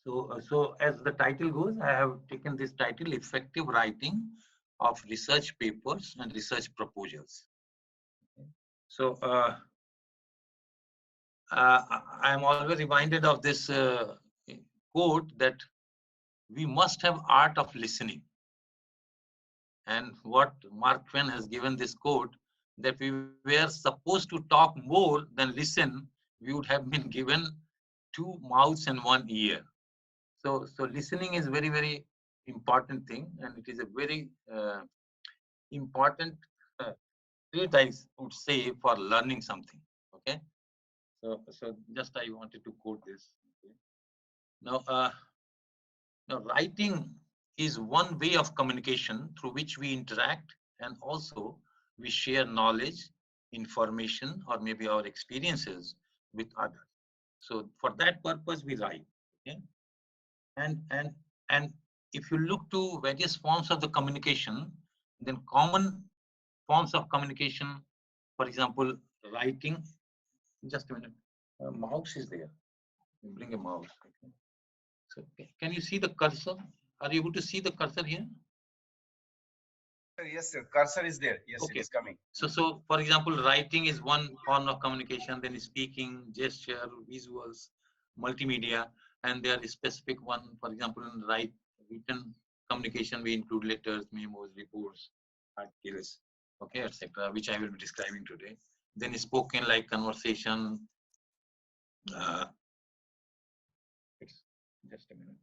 So as the title goes, I have taken this title, Effective Writing of Research Papers and Research Proposals. So I am always reminded of this quote that we must have art of listening. And what Mark Twain has given this quote, that we were supposed to talk more than listen, we would have been given 2 mouths and 1 ear. So listening is very, very important thing, and it is a very important trait, I would say, for learning something. Okay, so just I wanted to quote this. Okay. Now, writing is one way of communication through which we interact, and also we share knowledge, information, or maybe our experiences with others. So for that purpose, we write. Okay, and if you look to various forms of the communication, then common forms of communication, for example, writing. Just a minute. Mouse is there. Bring a mouse. Okay. So can you see the cursor? Are you able to see the cursor here? Yes, sir. Cursor is there. Yes, okay. It is coming. So for example, writing is one form of communication. Then speaking, gesture, visuals, multimedia, and there is specific one. For example, in written communication, we include letters, memos, reports, articles, okay, etc., which I will be describing today. Then spoken, like conversation. Just a minute.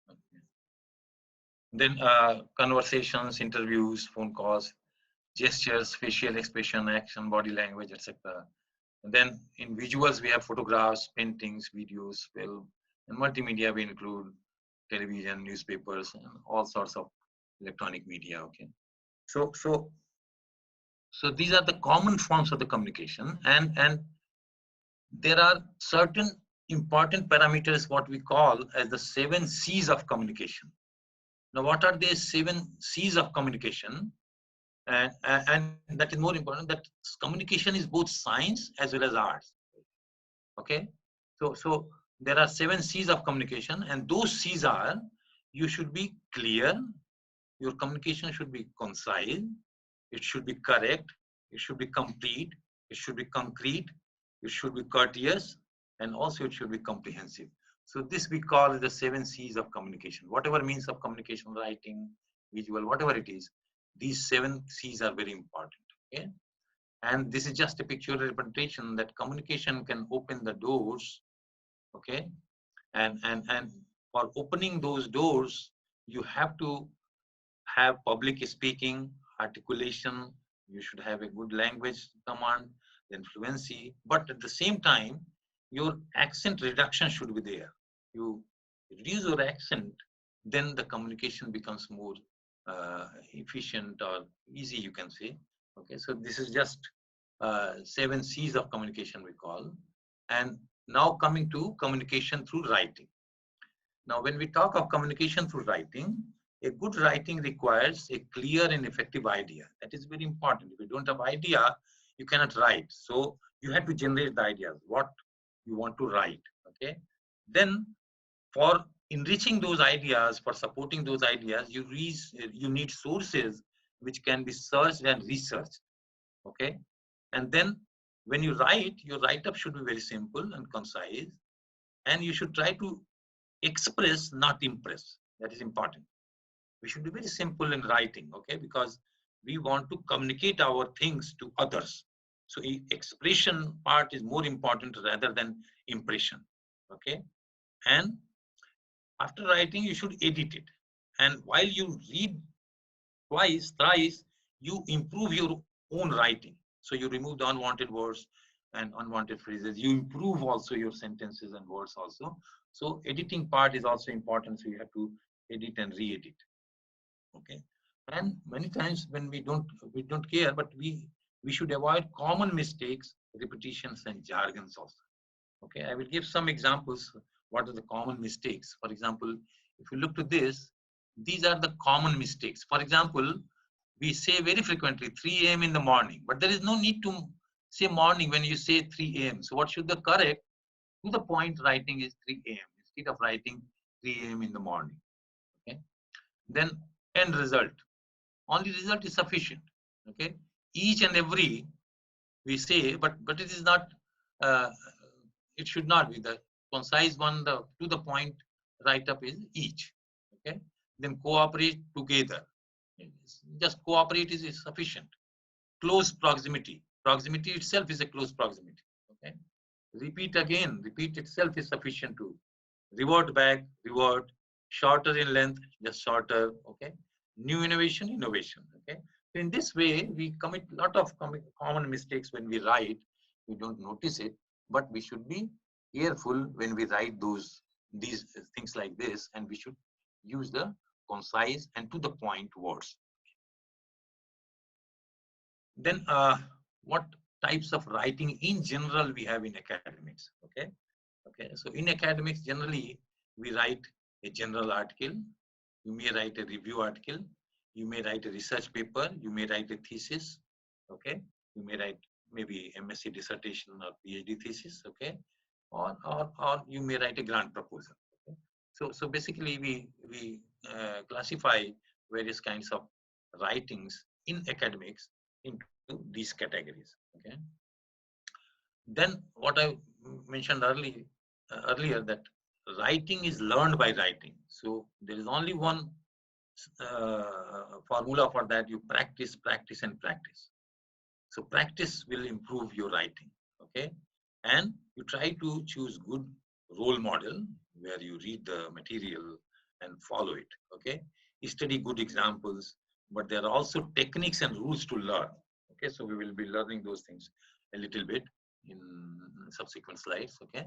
Okay. Then conversations, interviews, phone calls, gestures, facial expression, action, body language, etc. And then in visuals, we have photographs, paintings, videos, film, and multimedia. We include television, newspapers, and all sorts of electronic media. Okay. So these are the common forms of the communication, and there are certain important parameters, what we call as the 7 C's of communication. Now, what are these 7 C's of communication? And that is more important, that communication is both science as well as arts. Okay, so there are 7 C's of communication, and those C's are: you should be clear, your communication should be concise, it should be correct, it should be complete, it should be concrete, it should be courteous, and also it should be comprehensive. So this we call the 7 C's of communication. Whatever means of communication, writing, visual, whatever it is, these 7 C's are very important. Okay, and this is just a pictorial representation that communication can open the doors. Okay, and for opening those doors, you have to have public speaking, articulation, you should have a good language command, then fluency, but at the same time, your accent reduction should be there. You reduce your accent, then the communication becomes more efficient or easy, you can say. Okay, so this is just 7 C's of communication we call. And now coming to communication through writing. Now, when we talk of communication through writing, a good writing requires a clear and effective idea. That is very important. If you don't have idea, you cannot write. So you have to generate the ideas, what you want to write. Okay. Then for enriching those ideas, for supporting those ideas, you need sources which can be searched and researched. Okay. And then when you write, your write-up should be very simple and concise. And you should try to express, not impress. That is important. We should be very simple in writing, okay? Because we want to communicate our things to others. So expression part is more important rather than impression, okay? And after writing, you should edit it. And while you read twice, thrice, you improve your own writing. So you remove the unwanted words and unwanted phrases. You improve also your sentences and words also. So editing part is also important. So you have to edit and re-edit. Okay, and many times when we don't care, but we should avoid common mistakes, repetitions, and jargons also. Okay, I will give some examples. What are the common mistakes? For example, if you look to this, these are the common mistakes. For example, we say very frequently 3 a.m. in the morning, but there is no need to say morning when you say 3 a.m. So what should the correct? To the point writing is 3 a.m. instead of writing 3 a.m. in the morning. Okay. Then end result. Only result is sufficient. Okay. Each and every we say, but it is not. Uh, it should not be the concise one. The to the point write up is each. Okay. Then cooperate together. Just cooperate is sufficient. Close proximity. Proximity itself is a close proximity. Okay. Repeat again. Repeat itself is sufficient to revert back, revert, shorter in length, just shorter, okay? New innovation, innovation, okay? So in this way, we commit a lot of common mistakes when we write. We don't notice it, but we should be careful when we write these things like this, and we should use the concise and to the point words. Then what types of writing in general we have in academics, okay? Okay, so in academics, generally, we write a general article. You may write a review article. You may write a research paper. You may write a thesis. Okay, you may write maybe MSc dissertation or PhD thesis. Okay, or you may write a grant proposal. Okay? So basically, we classify various kinds of writings in academics into these categories. Okay. Then what I mentioned earlier that writing is learned by writing. So there is only one formula for that. You practice, practice, and practice. So practice will improve your writing. Okay, and you try to choose good role model where you read the material and follow it. Okay, you study good examples, but there are also techniques and rules to learn. Okay, so we will be learning those things a little bit in subsequent slides. Okay,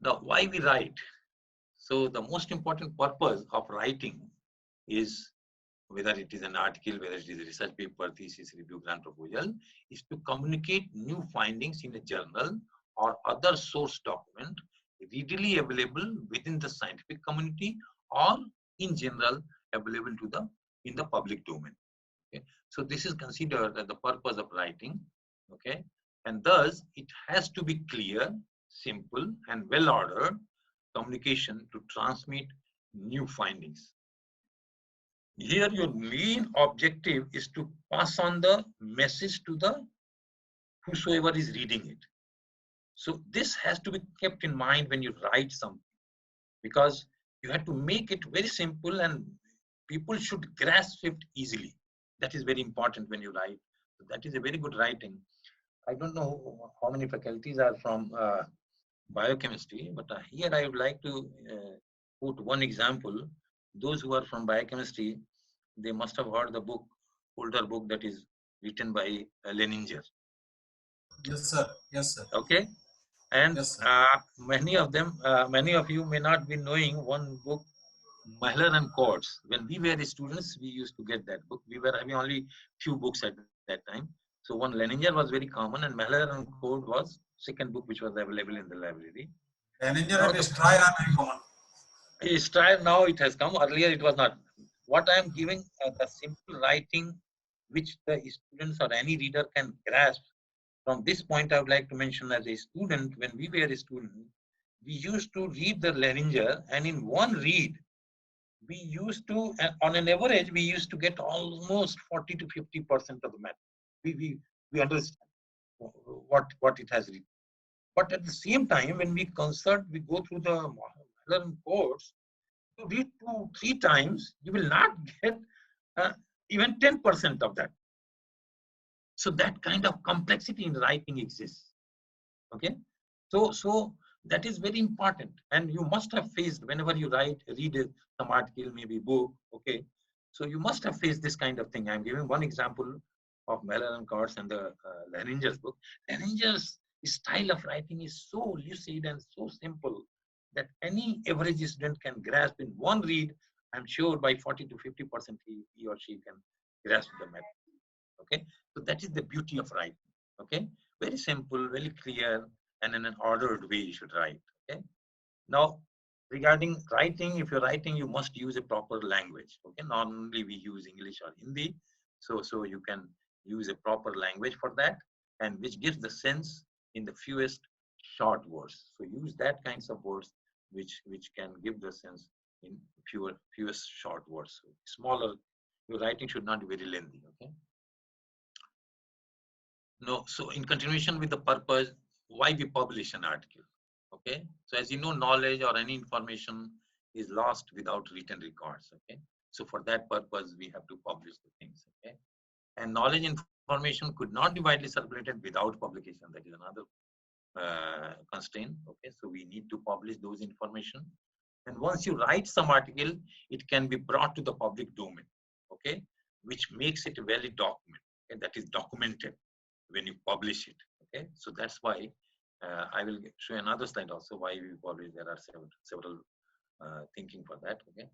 now why we write? So the most important purpose of writing is, whether it is an article, whether it is a research paper, thesis, review, grant proposal, is to communicate new findings in a journal or other source document readily available within the scientific community or in general available to the in the public domain. Okay, so this is considered as the purpose of writing. Okay, and thus it has to be clear, simple, and well ordered communication to transmit new findings. Here your main objective is to pass on the message to the whosoever is reading it. So this has to be kept in mind when you write something, because you have to make it very simple and people should grasp it easily. That is very important when you write. That is a very good writing. I don't know how many faculties are from biochemistry, but here I would like to put one example. Those who are from biochemistry, they must have heard the book, older book that is written by Leninger. Yes, sir. Yes, sir. Okay, and Yes, sir. many of them, many of you may not be knowing one book, Mahler and Courts. When we were students, we used to get that book. We were having only few books at that time. So one Leninger was very common, and Mahler and Court was second book which was available in the library. Leninger Now and the Strayer are very common. is trial now it has come. Earlier it was not. What I am giving the simple writing which the students or any reader can grasp. From this point, I would like to mention as a student, when we were a student, we used to read the Leninger, and in one read, we used to, on an average, we used to get almost 40 to 50% of the matter. We understand what it has written. But at the same time, when we consult, we go through the modern course, you read 2-3 times, you will not get even 10% of that. So that kind of complexity in writing exists. Okay, so that is very important, and you must have faced whenever you read some article, maybe book. Okay, so you must have faced this kind of thing. I'm giving one example of Mellon and Courts and the Leninger's book. Leninger's style of writing is so lucid and so simple that any average student can grasp in one read. I'm sure by 40 to 50% he or she can grasp the matter. Okay, so that is the beauty of writing. Okay, very simple, very clear, and in an ordered way you should write. Okay, now regarding writing, if you're writing, you must use a proper language. Okay, normally we use English or Hindi, so you can use a proper language for that, and which gives the sense in the fewest short words. So use that kinds of words which can give the sense in fewer short words. So smaller, your writing should not be very lengthy. Okay. No, so in continuation with the purpose, why we publish an article. Okay. So as you know, knowledge or any information is lost without written records. Okay. So for that purpose, we have to publish the things. Okay. And knowledge information could not be widely circulated without publication. That is another constraint. Okay, so we need to publish those information. And once you write some article, it can be brought to the public domain. Okay, which makes it a valid document. Okay? That is documented when you publish it. Okay, so that's why I will show another slide also why we publish. There are several thinking for that. Okay,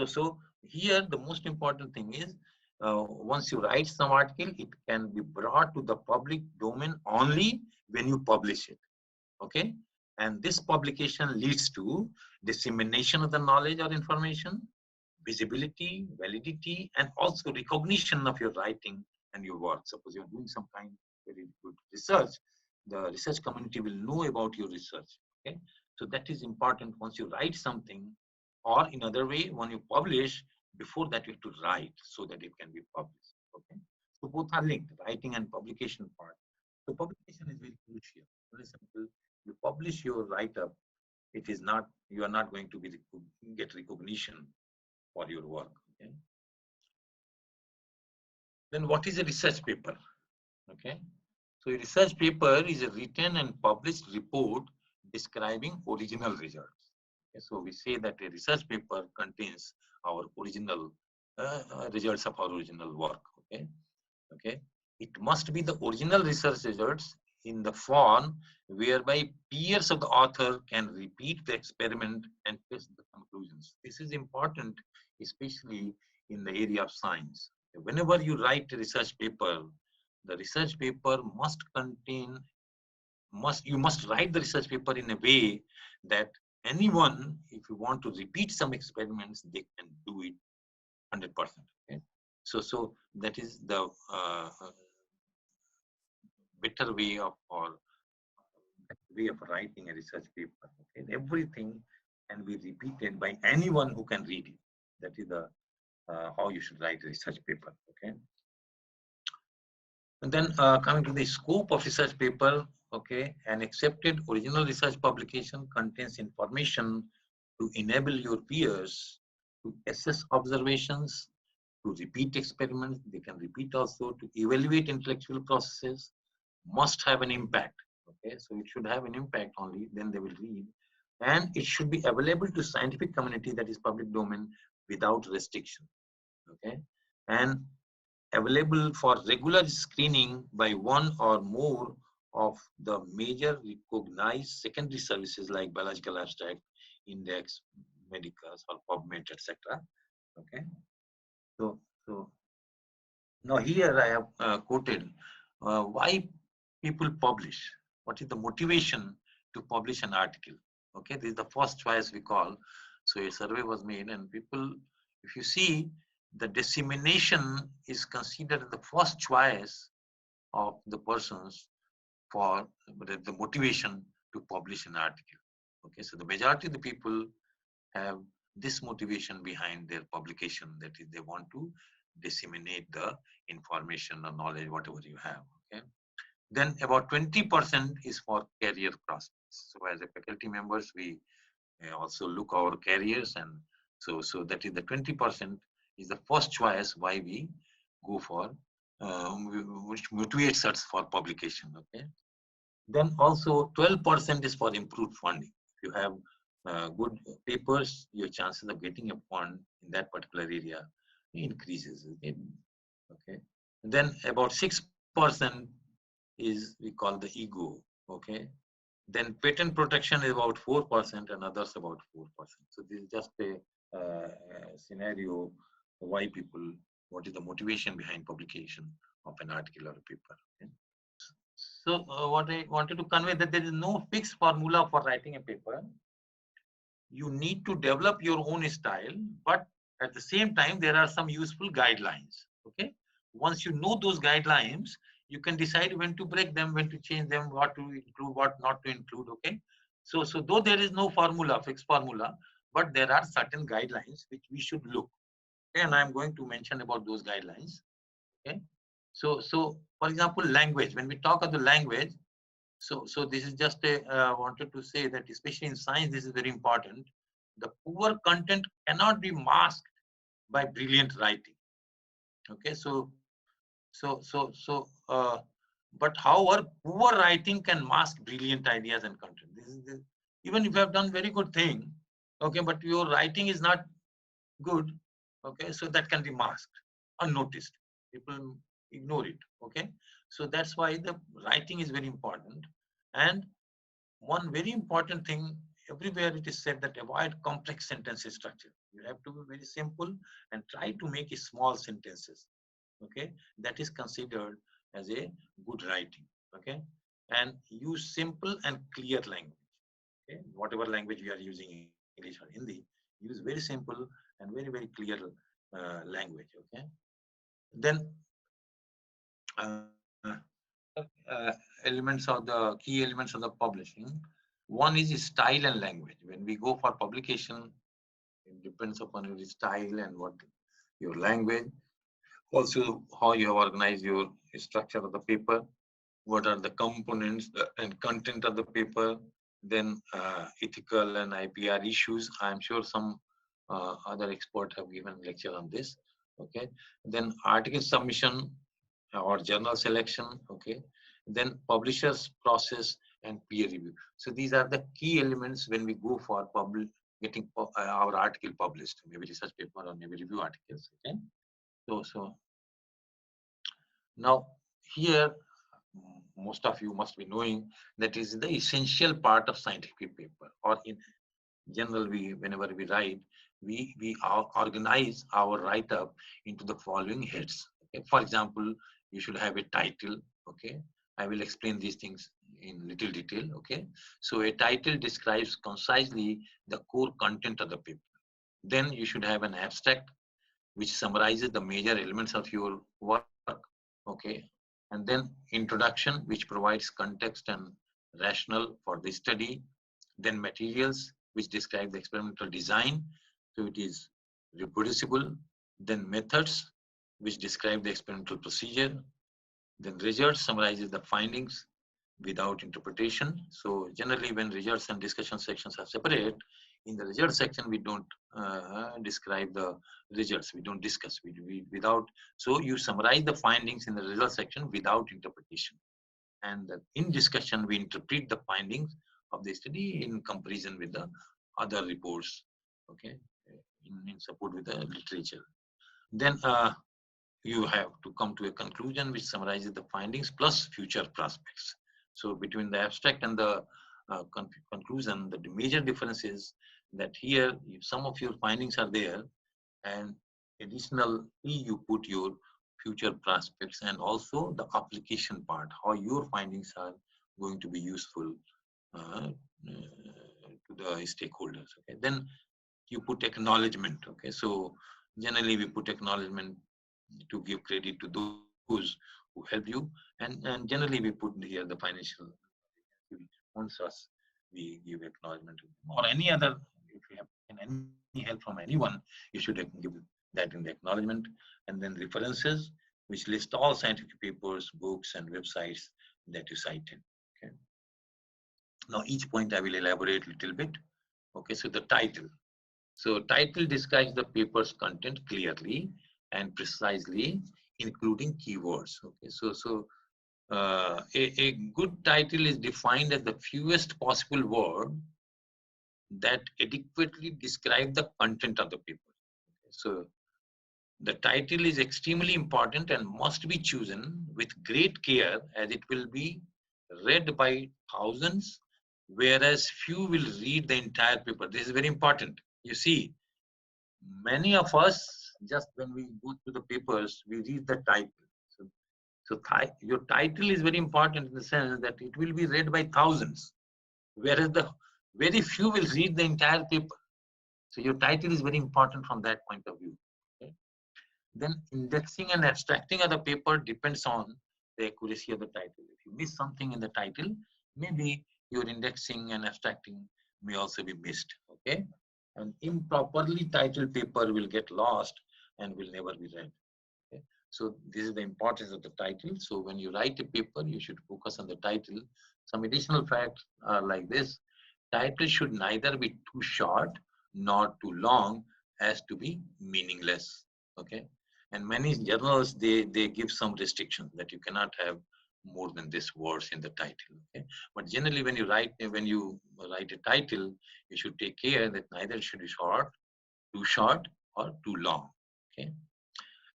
so here the most important thing is once you write some article, it can be brought to the public domain only when you publish it. Okay, and this publication leads to dissemination of the knowledge or information, visibility, validity, and also recognition of your writing and your work. Suppose you're doing some kind of very good research, the research community will know about your research. Okay, so that is important. Once you write something, or in other way, when you publish, before that you have to write so that it can be published. Okay, so both are linked, writing and publication part. So publication is very crucial. Very simple. You publish your write-up, it is not, you are not going to get recognition for your work. Okay. Then what is a research paper? Okay. So a research paper is a written and published report describing original results. Okay. So we say that a research paper contains our original results of our original work. Okay. Okay. It must be the original research results in the form whereby peers of the author can repeat the experiment and test the conclusions. This is important, especially in the area of science. Whenever you write a research paper, the research paper must contain, you must write the research paper in a way that anyone, if you want to repeat some experiments, they can do it 100%. Okay? So that is the better way of writing a research paper. Okay? Everything can be repeated by anyone who can read it. That is the how you should write a research paper. Okay. And then coming to the scope of research paper. Okay, an accepted original research publication contains information to enable your peers to assess observations, to repeat experiments. They can repeat also, to evaluate intellectual processes, must have an impact. Okay, so it should have an impact only, then they will read. And it should be available to scientific community, that is public domain, without restriction. Okay, and available for regular screening by one or more of the major recognized secondary services like biological abstract, index, medicals, or PubMed, etc. Okay, so now here I have quoted why people publish. What is the motivation to publish an article? Okay, this is the first choice we call. So a survey was made, and people, if you see, the dissemination is considered the first choice of the persons for the motivation to publish an article. Okay, so the majority of the people have this motivation behind their publication, that is, they want to disseminate the information or knowledge, whatever you have. Okay. Then about 20% is for career prospects. So as a faculty members, we also look our careers, and so that is the 20% is the first choice why we go for which motivates us for publication. Okay. Then also 12% is for improved funding. If you have good papers, your chances of getting a fund in that particular area increases. Okay. Then about 6% is we call the ego. Okay. Then patent protection is about 4% and others about 4%. So this is just a scenario why people, what is the motivation behind publication of an article or a paper. Okay. So what I wanted to convey that there is no fixed formula for writing a paper. You need to develop your own style, but at the same time, there are some useful guidelines. Okay. Once you know those guidelines, you can decide when to break them, when to change them, what to include, what not to include. Okay. So though there is no formula, fixed formula, but there are certain guidelines which we should look. Okay? And I'm going to mention about those guidelines. Okay. So for example, language. When we talk of the language, so this is just a wanted to say that especially in science, this is very important. The poor content cannot be masked by brilliant writing. Okay. But however, poor writing can mask brilliant ideas and content. Even if you have done very good thing, okay, but your writing is not good, okay, so that can be masked, unnoticed. People ignore it, okay. So that's why the writing is very important. And one very important thing, everywhere it is said that avoid complex sentence structure. You have to be very simple and try to make it small sentences. Okay, that is considered as a good writing. Okay, and use simple and clear language. Okay, whatever language we are using, English or Hindi, use very simple and very clear language. Okay, then uh, elements of the key elements of the publishing. One is style and language. When we go for publication, it depends upon your style and what your language. Also, how you have organized your structure of the paper, what are the components and content of the paper, then ethical and IPR issues. I'm sure some other expert have given lecture on this. Okay, then article submission or journal selection. Okay, then publishers process and peer review. So these are the key elements when we go for getting our article published, maybe research paper or maybe review articles. Okay, so now here most of you must be knowing that is the essential part of scientific paper, or in general we whenever we write, we organize our write up into the following heads. Okay? For example, you should have a title. Okay, I will explain these things in little detail. Okay, so a title describes concisely the core content of the paper. Then you should have an abstract which summarizes the major elements of your work. Okay, and then introduction, which provides context and rationale for the study. Then materials, which describe the experimental design, so it is reproducible. Then methods, which describe the experimental procedure. Then results summarizes the findings without interpretation. So generally when results and discussion sections are separate, in the results section, we don't describe the results. We don't discuss. Without. So you summarize the findings in the results section without interpretation. And in discussion, we interpret the findings of the study in comparison with the other reports. Okay, in support with the literature. Then you have to come to a conclusion which summarizes the findings plus future prospects. So between the abstract and the conclusion, the major difference is that here some of your findings are there, and additionally you put your future prospects and also the application part, how your findings are going to be useful to the stakeholders. Okay, then you put acknowledgement. Okay, so generally we put acknowledgement to give credit to those who help you, and generally we put here the financial owns us, we give acknowledgement to them, or any other. If you have any help from anyone, you should give that in the acknowledgement. And then references, which list all scientific papers, books, and websites that you cited. Okay, now each point I will elaborate a little bit. Okay, so the title. So title describes the paper's content clearly and precisely, including keywords. Okay, a good title is defined as the fewest possible word that adequately describe the content of the paper. Okay, so the title is extremely important and must be chosen with great care, as it will be read by thousands, whereas few will read the entire paper. This is very important. You see, many of us, just when we go through the papers, we read the title. So your title is very important in the sense that it will be read by thousands, whereas the very few will read the entire paper. So your title is very important from that point of view. Okay? Then indexing and abstracting of the paper depends on the accuracy of the title. If you miss something in the title, maybe your indexing and abstracting may also be missed. Okay, an improperly titled paper will get lost and will never be read. Okay? So this is the importance of the title. So when you write a paper, you should focus on the title. Some additional facts are like this: title should neither be too short nor too long as to be meaningless. Okay, and many journals they give some restrictions that you cannot have more than this words in the title. Okay, but generally when you write a title, you should take care that neither should be too short or too long. Okay,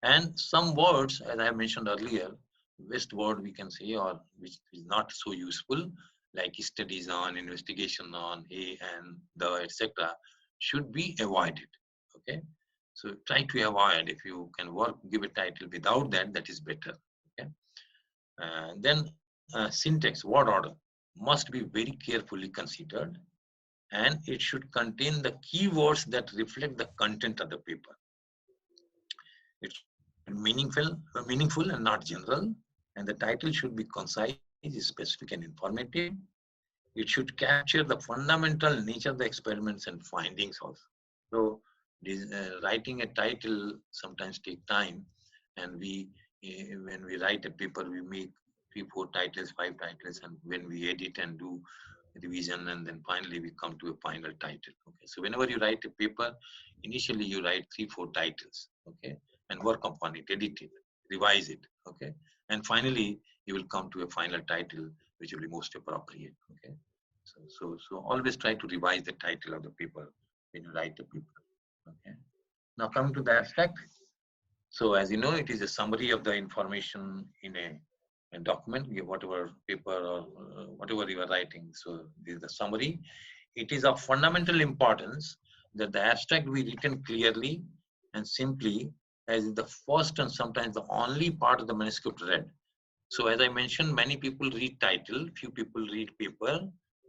and some words, as I mentioned earlier, waste word we can say, or which is not so useful, like studies on, investigation on, a and the, etc., should be avoided. Okay, so try to avoid. If you can give a title without that, that is better. Okay, then syntax, word order must be very carefully considered, and it should contain the keywords that reflect the content of the paper. It should be meaningful and not general. And the title should be concise, specific, and informative. It should capture the fundamental nature of the experiments and findings also. So, writing a title sometimes take time, and when we write a paper, we make 3, 4 titles, 5 titles, and when we edit and do revision, and then finally we come to a final title. Okay, so whenever you write a paper, initially you write 3, 4 titles. Okay, and work upon it, edit it, revise it. Okay, and finally you will come to a final title which will be most appropriate. Okay, so always try to revise the title of the paper when you write a paper. Okay, now coming to the abstract. So as you know, it is a summary of the information in a document, whatever paper or whatever you are writing. So this is the summary. It is of fundamental importance that the abstract be written clearly and simply, as the first and sometimes the only part of the manuscript read. So as I mentioned, many people read title, few people read paper.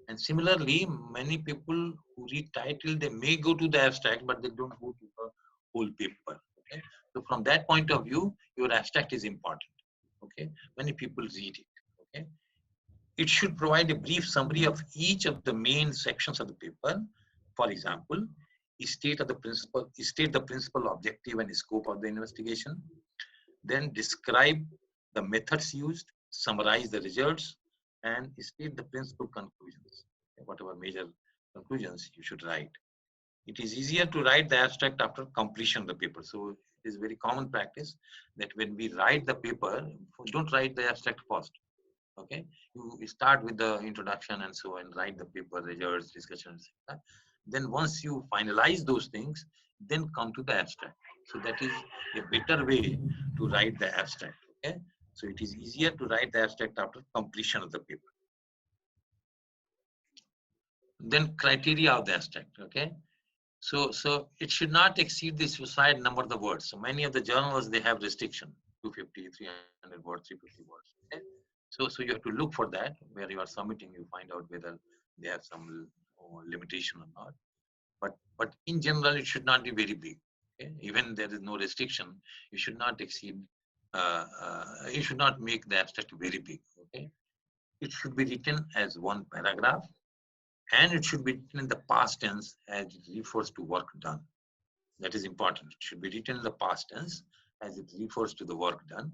And similarly, many people who read title, they may go to the abstract, but they don't go to the whole paper. Okay? So from that point of view, your abstract is important. Okay, many people read it. Okay, it should provide a brief summary of each of the main sections of the paper. For example, state the principal objective and scope of the investigation. Then describe the methods used, summarize the results, and state the principal conclusions. Whatever major conclusions you should write. It is easier to write the abstract after completion of the paper. So it is very common practice that when we write the paper, don't write the abstract first. Okay, you start with the introduction and so on, write the paper, results, discussions. Then once you finalize those things, then come to the abstract. So that is a better way to write the abstract. Okay, so it is easier to write the abstract after completion of the paper. Then criteria of the abstract. Okay, so it should not exceed the specified number of the words. So many of the journals, they have restriction, 250, 300 words, 350 words. Okay? So you have to look for that where you are submitting. You find out whether they have some limitation or not. But in general, it should not be very big. Okay? Even there is no restriction, you should not exceed. You should not make the abstract very big. Okay? It should be written as one paragraph, and it should be written in the past tense as it refers to work done. That is important. It should be written in the past tense as it refers to the work done.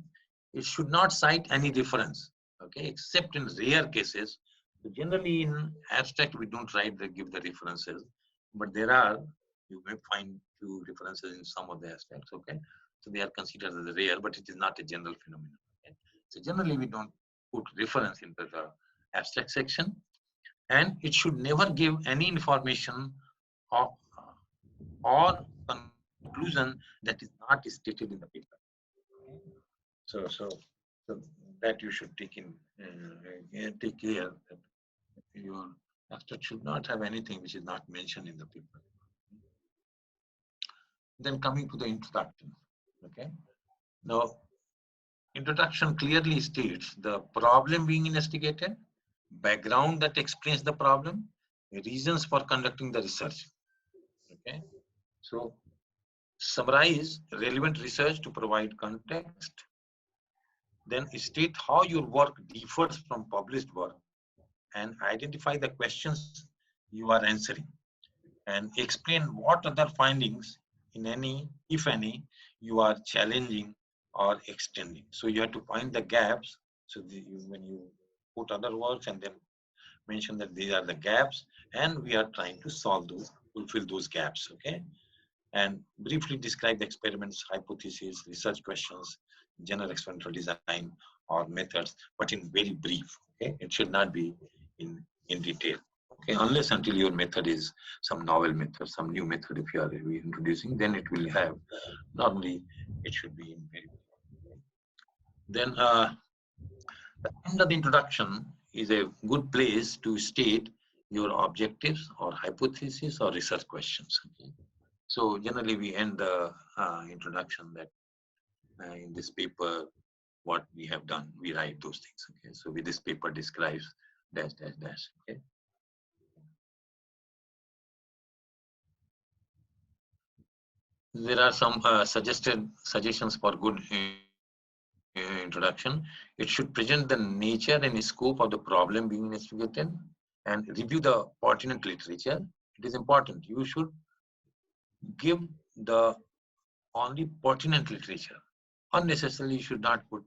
It should not cite any reference, okay, except in rare cases. So generally in abstract, we don't give the references, but you may find few references in some of the abstracts, okay. So they are considered as rare, but it is not a general phenomenon. Okay? So generally we don't put reference into the abstract section, and it should never give any information or conclusion that is not stated in the paper. So that you should take care that your abstract should not have anything which is not mentioned in the paper. Then coming to the introduction. Okay. Now, introduction clearly states the problem being investigated, background that explains the problem, reasons for conducting the research. Okay. So summarize relevant research to provide context, Then state how your work differs from published work and identify the questions you are answering and explain what other findings in any, if any, you are challenging or extending. So you have to find the gaps. So when you put other works and then mention that these are the gaps and we are trying to solve those, fulfill those gaps, okay? And briefly describe the experiments, hypotheses, research questions, general experimental design or methods, but in very brief, okay? It should not be in detail, okay? Unless until your method is some novel method, some new method if you are introducing, then it will have, normally it should be in very brief. Then the end of the introduction is a good place to state your objectives or hypotheses or research questions, okay? So generally we end the introduction that in this paper, what we have done, we write those things, okay? So with this paper describes dash, dash, dash, okay? There are some suggestions for good introduction. It should present the nature and scope of the problem being investigated and review the pertinent literature. It is important. You should give the only pertinent literature. Unnecessarily, you should not put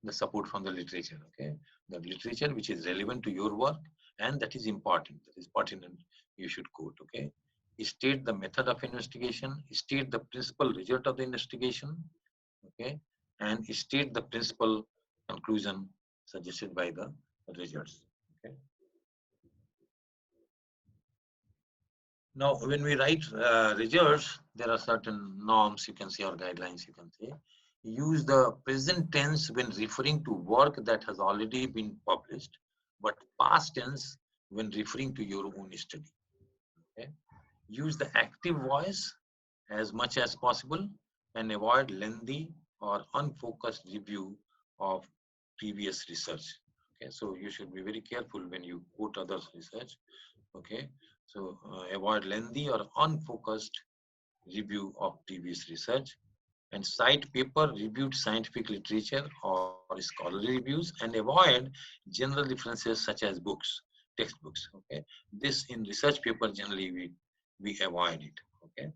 the support from the literature, okay? The literature which is relevant to your work and that is important, that is pertinent, you should quote, okay? State the method of investigation, state the principal result of the investigation, okay? And state the principal conclusion suggested by the results, okay? Now, when we write results, there are certain norms you can say or guidelines you can say. Use the present tense when referring to work that has already been published, but past tense when referring to your own study. Okay? Use the active voice as much as possible and avoid lengthy or unfocused review of previous research. Okay, so you should be very careful when you quote others' research. Okay, so avoid lengthy or unfocused review of previous research and cite paper reviewed scientific literature or scholarly reviews and avoid general references such as books, textbooks. Okay, this in research paper generally we avoid it. Okay,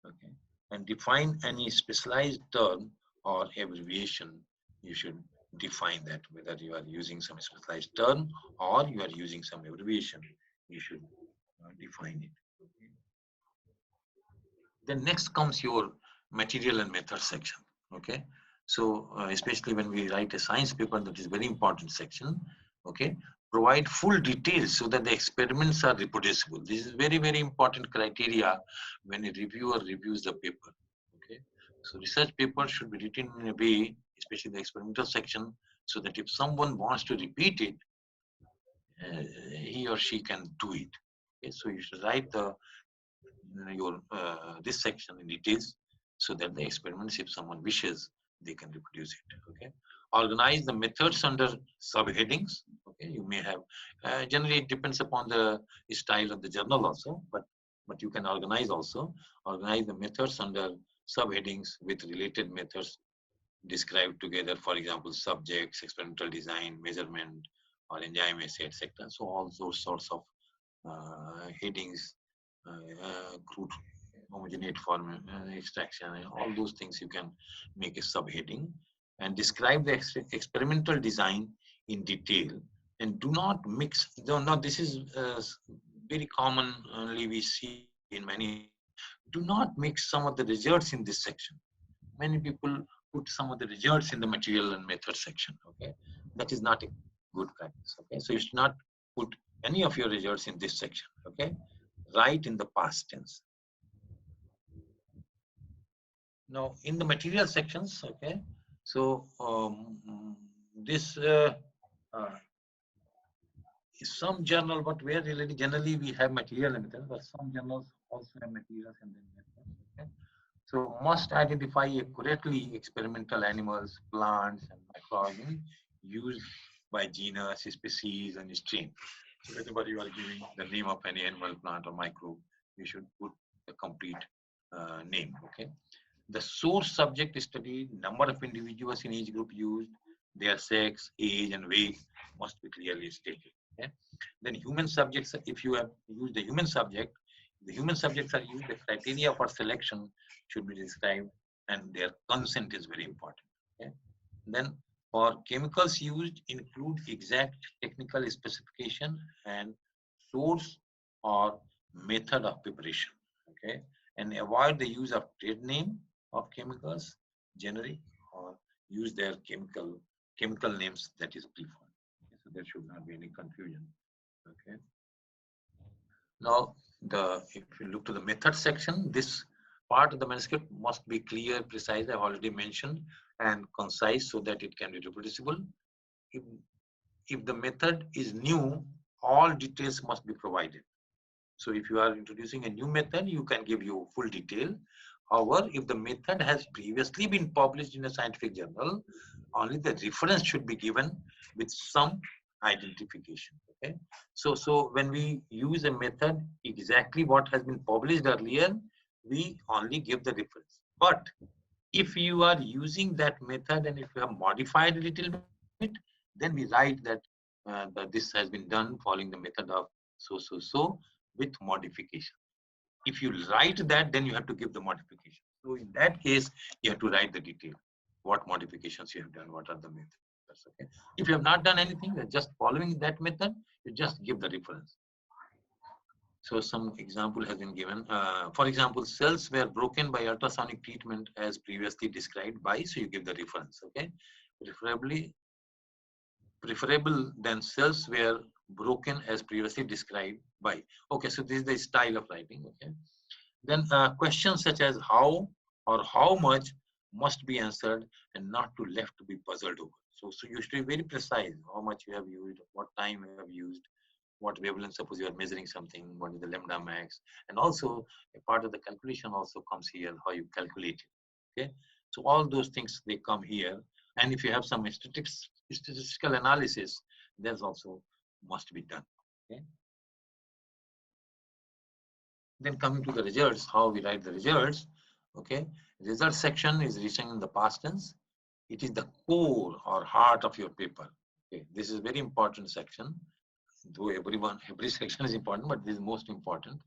okay, and define any specialized term or abbreviation. You should define that whether you are using some specialized term or you are using some abbreviation. You should define it. Okay. Then next comes your material and method section. Okay, so especially when we write a science paper, that is very important section. Okay, provide full details so that the experiments are reproducible. This is very important criteria when a reviewer reviews the paper. Okay, so research paper should be written in a way, especially the experimental section, so that if someone wants to repeat it, he or she can do it. Okay, so you should write the your this section in details so that the experiments, if someone wishes, they can reproduce it. Okay, organize the methods under subheadings. Okay, you may have generally it depends upon the style of the journal also, but you can organize the methods under subheadings with related methods described together. For example, subjects, experimental design, measurement, or enzyme assay, etc. So all those sorts of headings, crude homogeneous form extraction, and all those things you can make a subheading and describe the experimental design in detail and do not mix. Now this is very commonly we see in many institutions. Do not mix some of the results in this section. Many people put some of the results in the material and method section. Okay, that is not a good practice. Okay, so you should not put any of your results in this section. Okay, write in the past tense. Now, in the material sections, okay, so this uh, is some journal, but where really generally we have material and methods, but some journals also have materials and then methods. Okay, so must identify accurately experimental animals, plants, and microorganisms used by genus, species, and strain. So whenever you are giving the name of any animal, plant, or microbe, you should put the complete name. Okay. The source subject studied, number of individuals in each group used, their sex, age, and weight must be clearly stated. Okay? Then human subjects, if you have used the human subject, the human subjects are used, the criteria for selection should be described, and their consent is very important. Okay? Then for chemicals used, include exact technical specification and source or method of preparation. Okay, and avoid the use of trade name of chemicals, generic, or use their chemical names that is preferred. Okay, so there should not be any confusion. Okay. Now, if you look to the method section, this part of the manuscript must be clear, precise. I've already mentioned, and concise so that it can be reproducible. If, if the method is new, all details must be provided. So if you are introducing a new method, you can give you full detail. However, if the method has previously been published in a scientific journal, only the reference should be given with some identification. Okay. So when we use a method, exactly what has been published earlier, we only give the reference. But if you are using that method and if you have modified a little bit, then we write that this has been done following the method of so with modification. If you write that, then you have to give the modification. So in that case, you have to write the detail, what modifications you have done, what are the methods. Okay. If you have not done anything, just following that method, you just give the reference. So some example has been given. For example, cells were broken by ultrasonic treatment as previously described by, so you give the reference, okay? Preferable than cells were broken as previously described by. Okay, so this is the style of writing, okay? Then questions such as how or how much must be answered and not to left to be puzzled over. So you should be very precise how much you have used, what time you have used, what wavelength, suppose you are measuring something, what is the lambda max, and also a part of the calculation also comes here, how you calculate it, okay? So all those things, they come here, and if you have some statistical analysis, there's also must be done, okay? Then coming to the results, how we write the results, okay? Result section is written in the past tense. It is the core or heart of your paper, okay? This is very important section, though every section is important, but this is most important.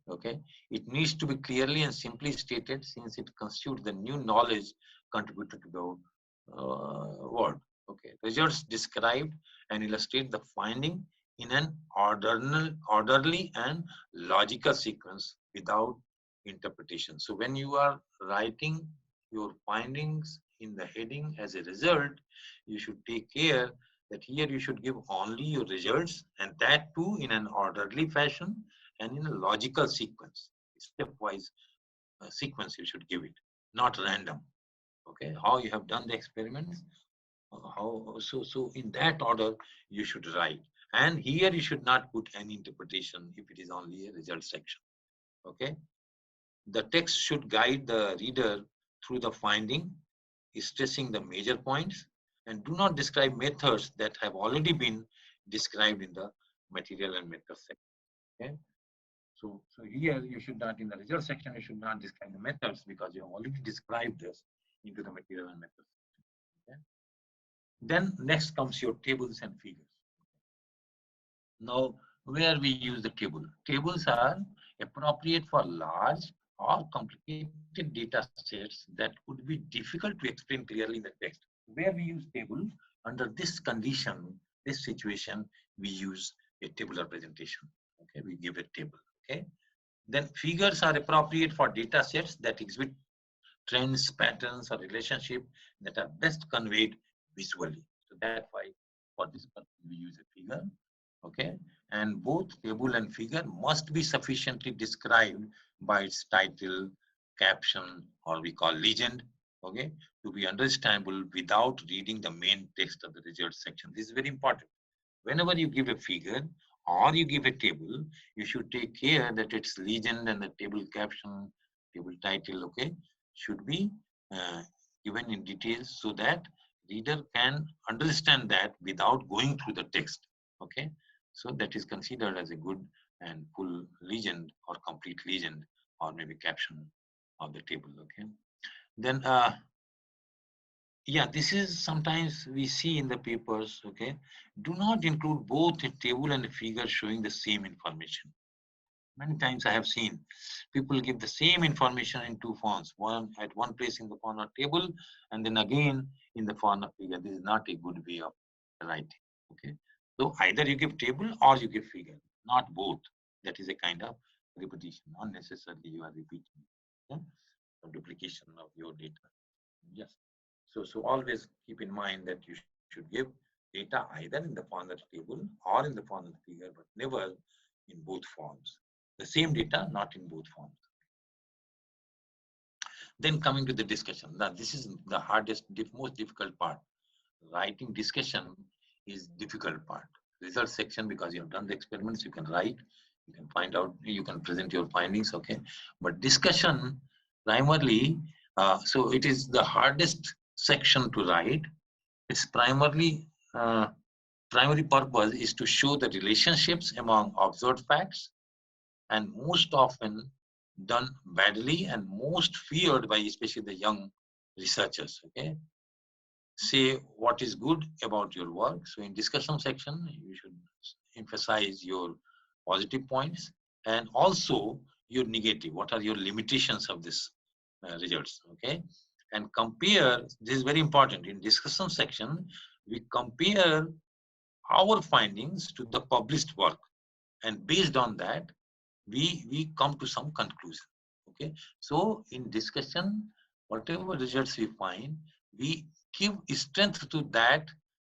Okay, it needs to be clearly and simply stated since it constitutes the new knowledge contributed to the world. Okay, results described and illustrate the finding in an orderly and logical sequence without interpretation. So when you are writing your findings in the heading as a result, you should take care that here you should give only your results, and that too in an orderly fashion and in a logical sequence, stepwise sequence you should give it, not random. Okay, how you have done the experiments, so in that order you should write, and here you should not put any interpretation if it is only a result section. Okay, the text should guide the reader through the finding, stressing the major points, and do not describe methods that have already been described in the material and method section. Okay. So here you should not, in the result section, you should not describe the methods because you have already described this into the material and methods. Okay. Then next comes your tables and figures. Now, where we use the table. Tables are appropriate for large or complicated data sets that would be difficult to explain clearly in the text. Where we use table, under this condition, this situation, we use a tabular presentation. Okay, we give a table. Okay. Then figures are appropriate for data sets that exhibit trends, patterns, or relationship that are best conveyed visually. So that's why for this purpose we use a figure. Okay, and both table and figure must be sufficiently described by its title, caption, or we call legend. Okay, to be understandable without reading the main text of the results section. This is very important. Whenever you give a figure or you give a table, you should take care that its legend and the table caption, table title, okay, should be uh, given in details so that reader can understand that without going through the text. Okay, so that is considered as a good and full legend or complete legend or maybe caption of the table. Okay, then Yeah, this is sometimes we see in the papers, okay, do not include both a table and a figure showing the same information. Many times I have seen people give the same information in two fonts, one at one place in the font of table and then again in the font of figure. This is not a good way of writing. Okay. So either you give table or you give figure, not both. That is a kind of repetition. Unnecessarily you are repeating. Okay? Or duplication of your data. Yes. So always keep in mind that you should give data either in the form of table or in the form of figure, but never in both forms. The same data, not in both forms. Then coming to the discussion. Now this is the hardest, most difficult part. Writing discussion is difficult part. Result section, because you have done the experiments, you can write, you can find out, you can present your findings, okay. But discussion, primarily, so it is the hardest section to write. It's primarily primary purpose is to show the relationships among observed facts, and most often done badly and most feared by especially the young researchers. Okay, say what is good about your work. So in discussion section, you should emphasize your positive points and also your negative. What are your limitations of this results? Okay, and compare. This is very important. In discussion section, we compare our findings to the published work, and based on that we come to some conclusion. Okay, so in discussion, whatever results we find, we give strength to that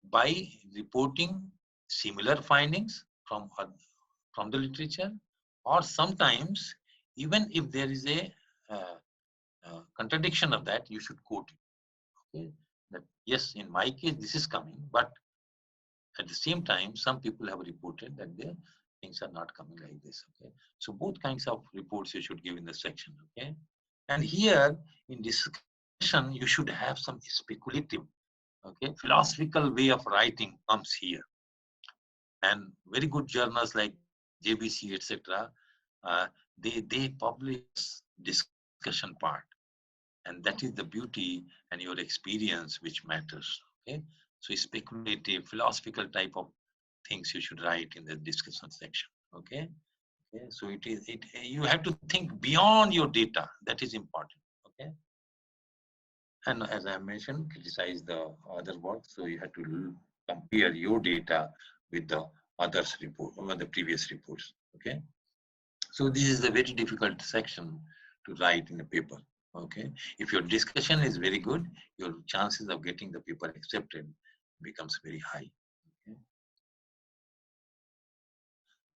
by reporting similar findings from the literature, or sometimes even if there is a uh, contradiction of that, you should quote it. Okay, that yes, in my case this is coming, but at the same time, some people have reported that their things are not coming like this. Okay, so both kinds of reports you should give in the section. Okay, and here in discussion you should have some speculative, okay, philosophical way of writing comes here, and very good journals like JBC, etc. They publish discussion part, and that is the beauty and your experience which matters. Okay, so speculative philosophical type of things you should write in the discussion section. Okay, okay, so you have to think beyond your data. That is important. Okay, and as I mentioned, criticize the other work, so you have to compare your data with the others report or the previous reports. Okay, so this is a very difficult section to write in a paper. Okay, if your discussion is very good, your chances of getting the paper accepted becomes very high. Okay?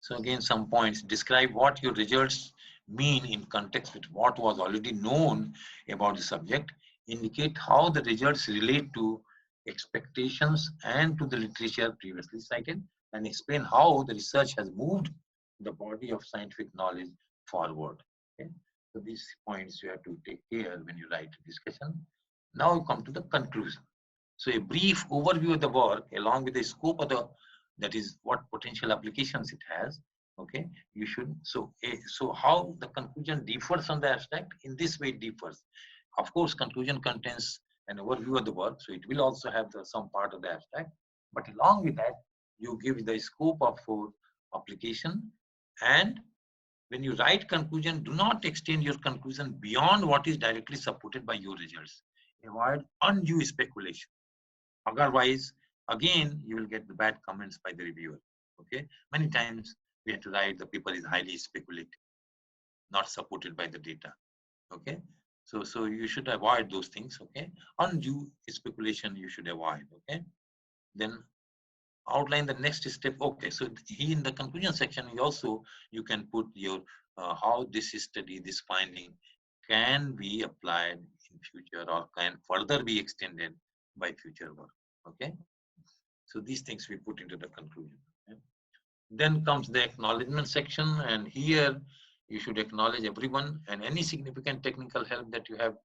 So again, some points. Describe what your results mean in context with what was already known about the subject. Indicate how the results relate to expectations and to the literature previously cited, and explain how the research has moved the body of scientific knowledge forward. Okay? So these points you have to take care when you write a discussion. Now we come to the conclusion. So a brief overview of the work along with the scope of the, that is what potential applications it has. Okay, you should, so how the conclusion differs from the abstract, in this way it differs. Of course, conclusion contains an overview of the work, so it will also have some part of the abstract, but along with that, you give the scope of for application. And when you write conclusion, do not extend your conclusion beyond what is directly supported by your results. Avoid undue speculation. Otherwise, again, you will get the bad comments by the reviewer. Okay, many times we have to write the paper is highly speculative, not supported by the data. Okay, so you should avoid those things. Okay, undue speculation you should avoid. Okay, then outline the next step. Okay, so here in the conclusion section, you can put your how this study, this finding can be applied in future or can further be extended by future work. Okay, so these things we put into the conclusion. Okay? Then comes the acknowledgement section, and here you should acknowledge everyone and any significant technical help that you have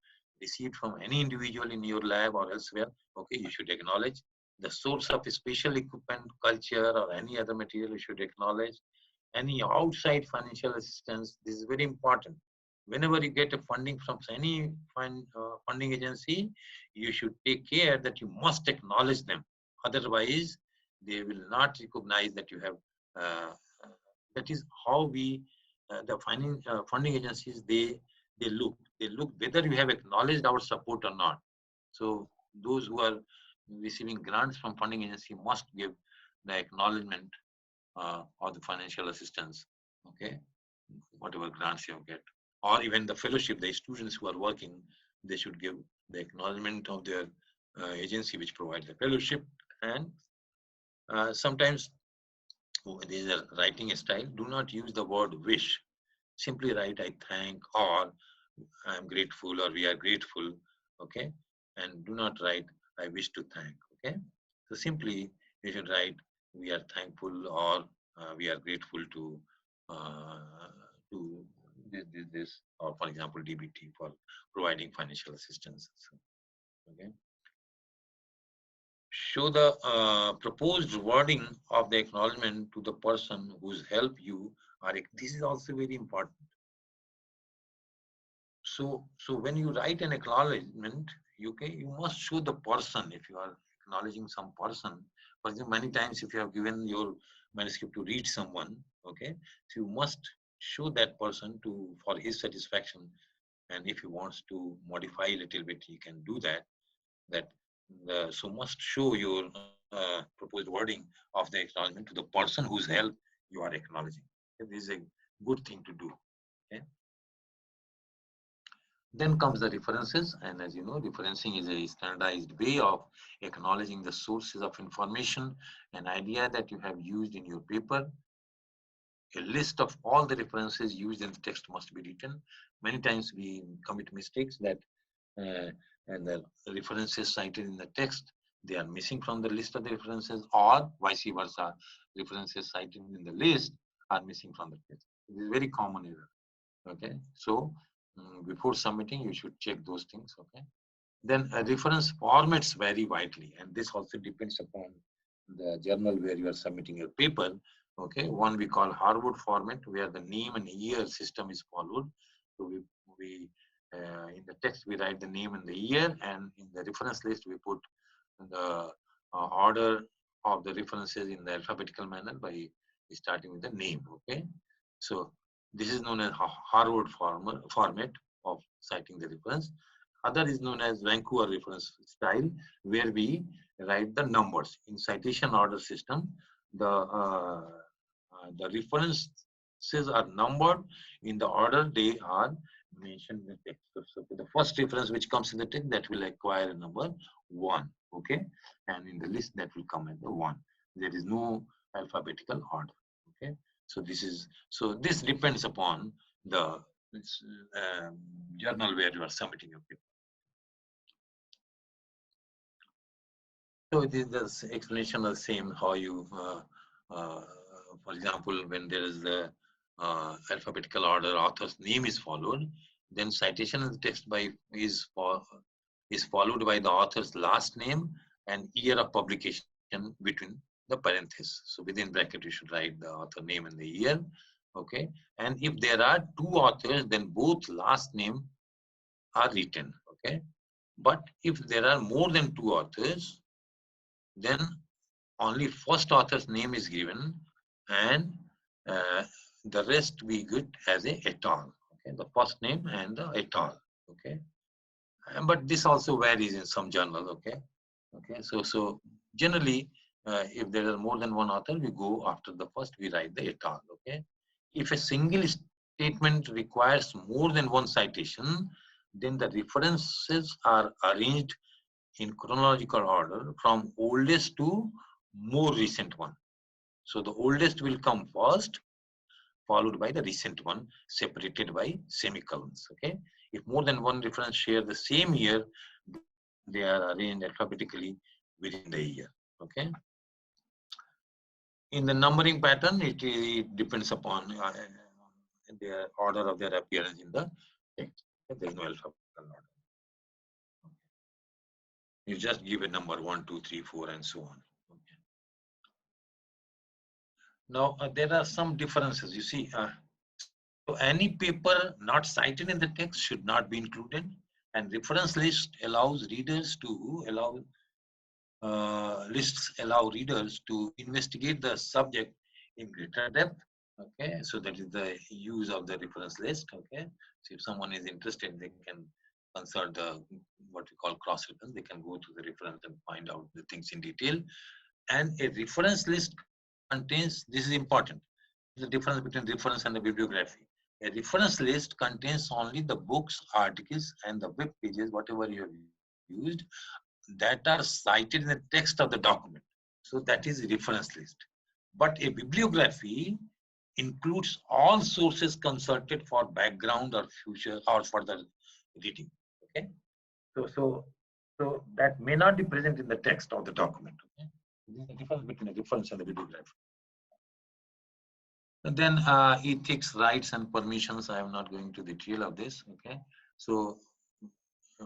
received from any individual in your lab or elsewhere. Okay, you should acknowledge the source of special equipment, culture, or any other material. You should acknowledge any outside financial assistance. This is very important. whenever you get a funding from any funding agency, you should take care that you must acknowledge them. Otherwise, they will not recognize that you have. Uh, uh, that is how we, the funding agencies, they look whether you have acknowledged our support or not. So those who are receiving grants from funding agency must give the acknowledgement or the financial assistance. Okay, whatever grants you get, or even the fellowship, the students who are working, they should give the acknowledgement of their agency which provides the fellowship. And sometimes there is a writing style. Do not use the word wish. Simply write I thank, or I am grateful, or we are grateful. Okay, and do not write I wish to thank. Okay, so simply you should write we are thankful, or we are grateful uh, to this, or for example DBT for providing financial assistance. So, okay, show the proposed wording of the acknowledgement to the person whose help you are. This is also very important. So when you write an acknowledgement, you must show the person. If you are acknowledging some person, for example, many times if you have given your manuscript to read someone, okay, so you must show that person to for his satisfaction. And if he wants to modify a little bit, he can do that. That so must show your proposed wording of the acknowledgement to the person whose help you are acknowledging. This is a good thing to do. Okay. Then comes the references, and as you know, referencing is a standardized way of acknowledging the sources of information, an idea that you have used in your paper. A list of all the references used in the text must be written. Many times we commit mistakes that uh, and the references cited in the text, they are missing from the list of the references, or vice versa, references cited in the list are missing from the text. It is very common error. Okay, so before submitting, you should check those things. Okay, then reference formats vary widely, and this also depends upon the journal where you are submitting your paper. Okay, one we call Harvard format, where the name and year system is followed. So we in the text we write the name and the year, and in the reference list we put the order of the references in the alphabetical manner by starting with the name. Okay, so this is known as Harvard format of citing the reference. Other is known as Vancouver reference style, where we write the numbers in citation order system. The references are numbered in the order they are mentioned in the text. So the first reference which comes in the text, that will acquire number 1. Okay, and in the list that will come at the 1. There is no alphabetical order. Okay, so this depends upon the journal where you are submitting your paper. So it is the explanation of the same how you, for example, when there is the alphabetical order, author's name is followed, then citation of the text is followed by the author's last name and year of publication between the parentheses. So within bracket, you should write the author name and the year. Okay, and if there are 2 authors, then both last name are written. Okay, but if there are more than 2 authors, then only first author's name is given, and uh, the rest we get as a et al. Okay, the first name and the et al. Okay, but this also varies in some journal. Okay, so generally, if there are more than one author, we go after the first, we write the et al. Okay, if a single statement requires more than one citation, then the references are arranged in chronological order from oldest to more recent one. So the oldest will come first, followed by the recent one, separated by semicolons. Okay. If more than one reference share the same year, they are arranged alphabetically within the year. Okay. In the numbering pattern, it depends upon the order of their appearance in the text. There is no alphabetical order. You just give a number 1, 2, 3, 4, and so on. Okay. Now there are some differences. You see, So any paper not cited in the text should not be included. And reference list allows readers to lists allow readers to investigate the subject in greater depth. Okay, so that is the use of the reference list. Okay, so if someone is interested, they can consult the what we call cross reference. They can go to the reference and find out the things in detail. And a reference list contains, this is important, the difference between reference and the bibliography. A reference list contains only the books, articles, and the web pages, whatever you have used, that are cited in the text of the document. So that is a reference list. But a bibliography includes all sources consulted for background or future or further reading. Okay. So that may not be present in the text of the document. Okay. This is the difference between a reference and a bibliography. And then ethics, rights, and permissions. I am not going to the detail of this. Okay. So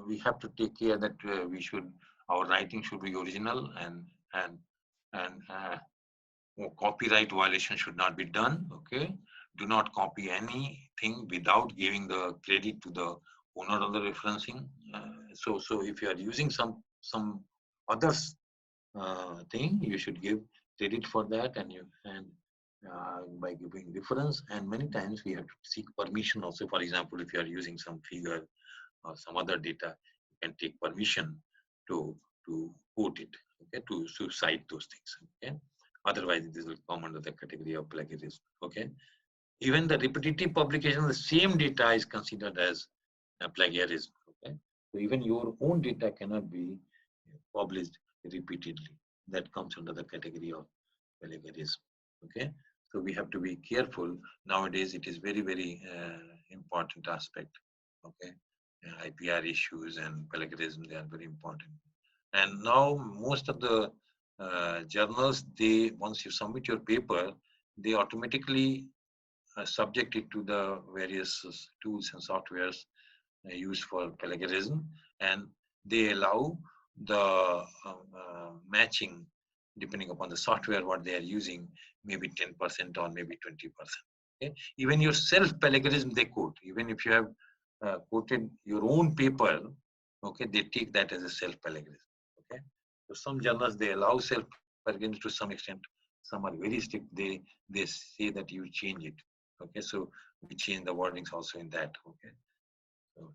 we have to take care that our writing should be original, and copyright violation should not be done. Okay. Do not copy anything without giving the credit to the owner of the referencing. So if you are using some others thing, you should give credit for that, and by giving reference. And many times we have to seek permission also. For example, if you are using some figure or some other data, you can take permission to quote it, okay, to cite those things. Okay, otherwise this will come under the category of plagiarism. Okay, even the repetitive publication of the same data is considered as plagiarism. Okay, so even your own data cannot be published repeatedly. That comes under the category of plagiarism. Okay, so we have to be careful. Nowadays, it is very important aspect. Okay, IPR issues and plagiarism, they are very important. And now most of the journals, once you submit your paper, they automatically subject it to the various tools and softwares used for plagiarism, and they allow the matching depending upon the software what they are using, maybe 10% or maybe 20%. Okay? Even your self-plagiarism they quote. Even if you have quoted your own paper, okay, they take that as a self-plagiarism. Okay, so some journals they allow self-plagiarism to some extent. Some are very strict. They say that you change it. Okay, so we change the wordings also in that. Okay, so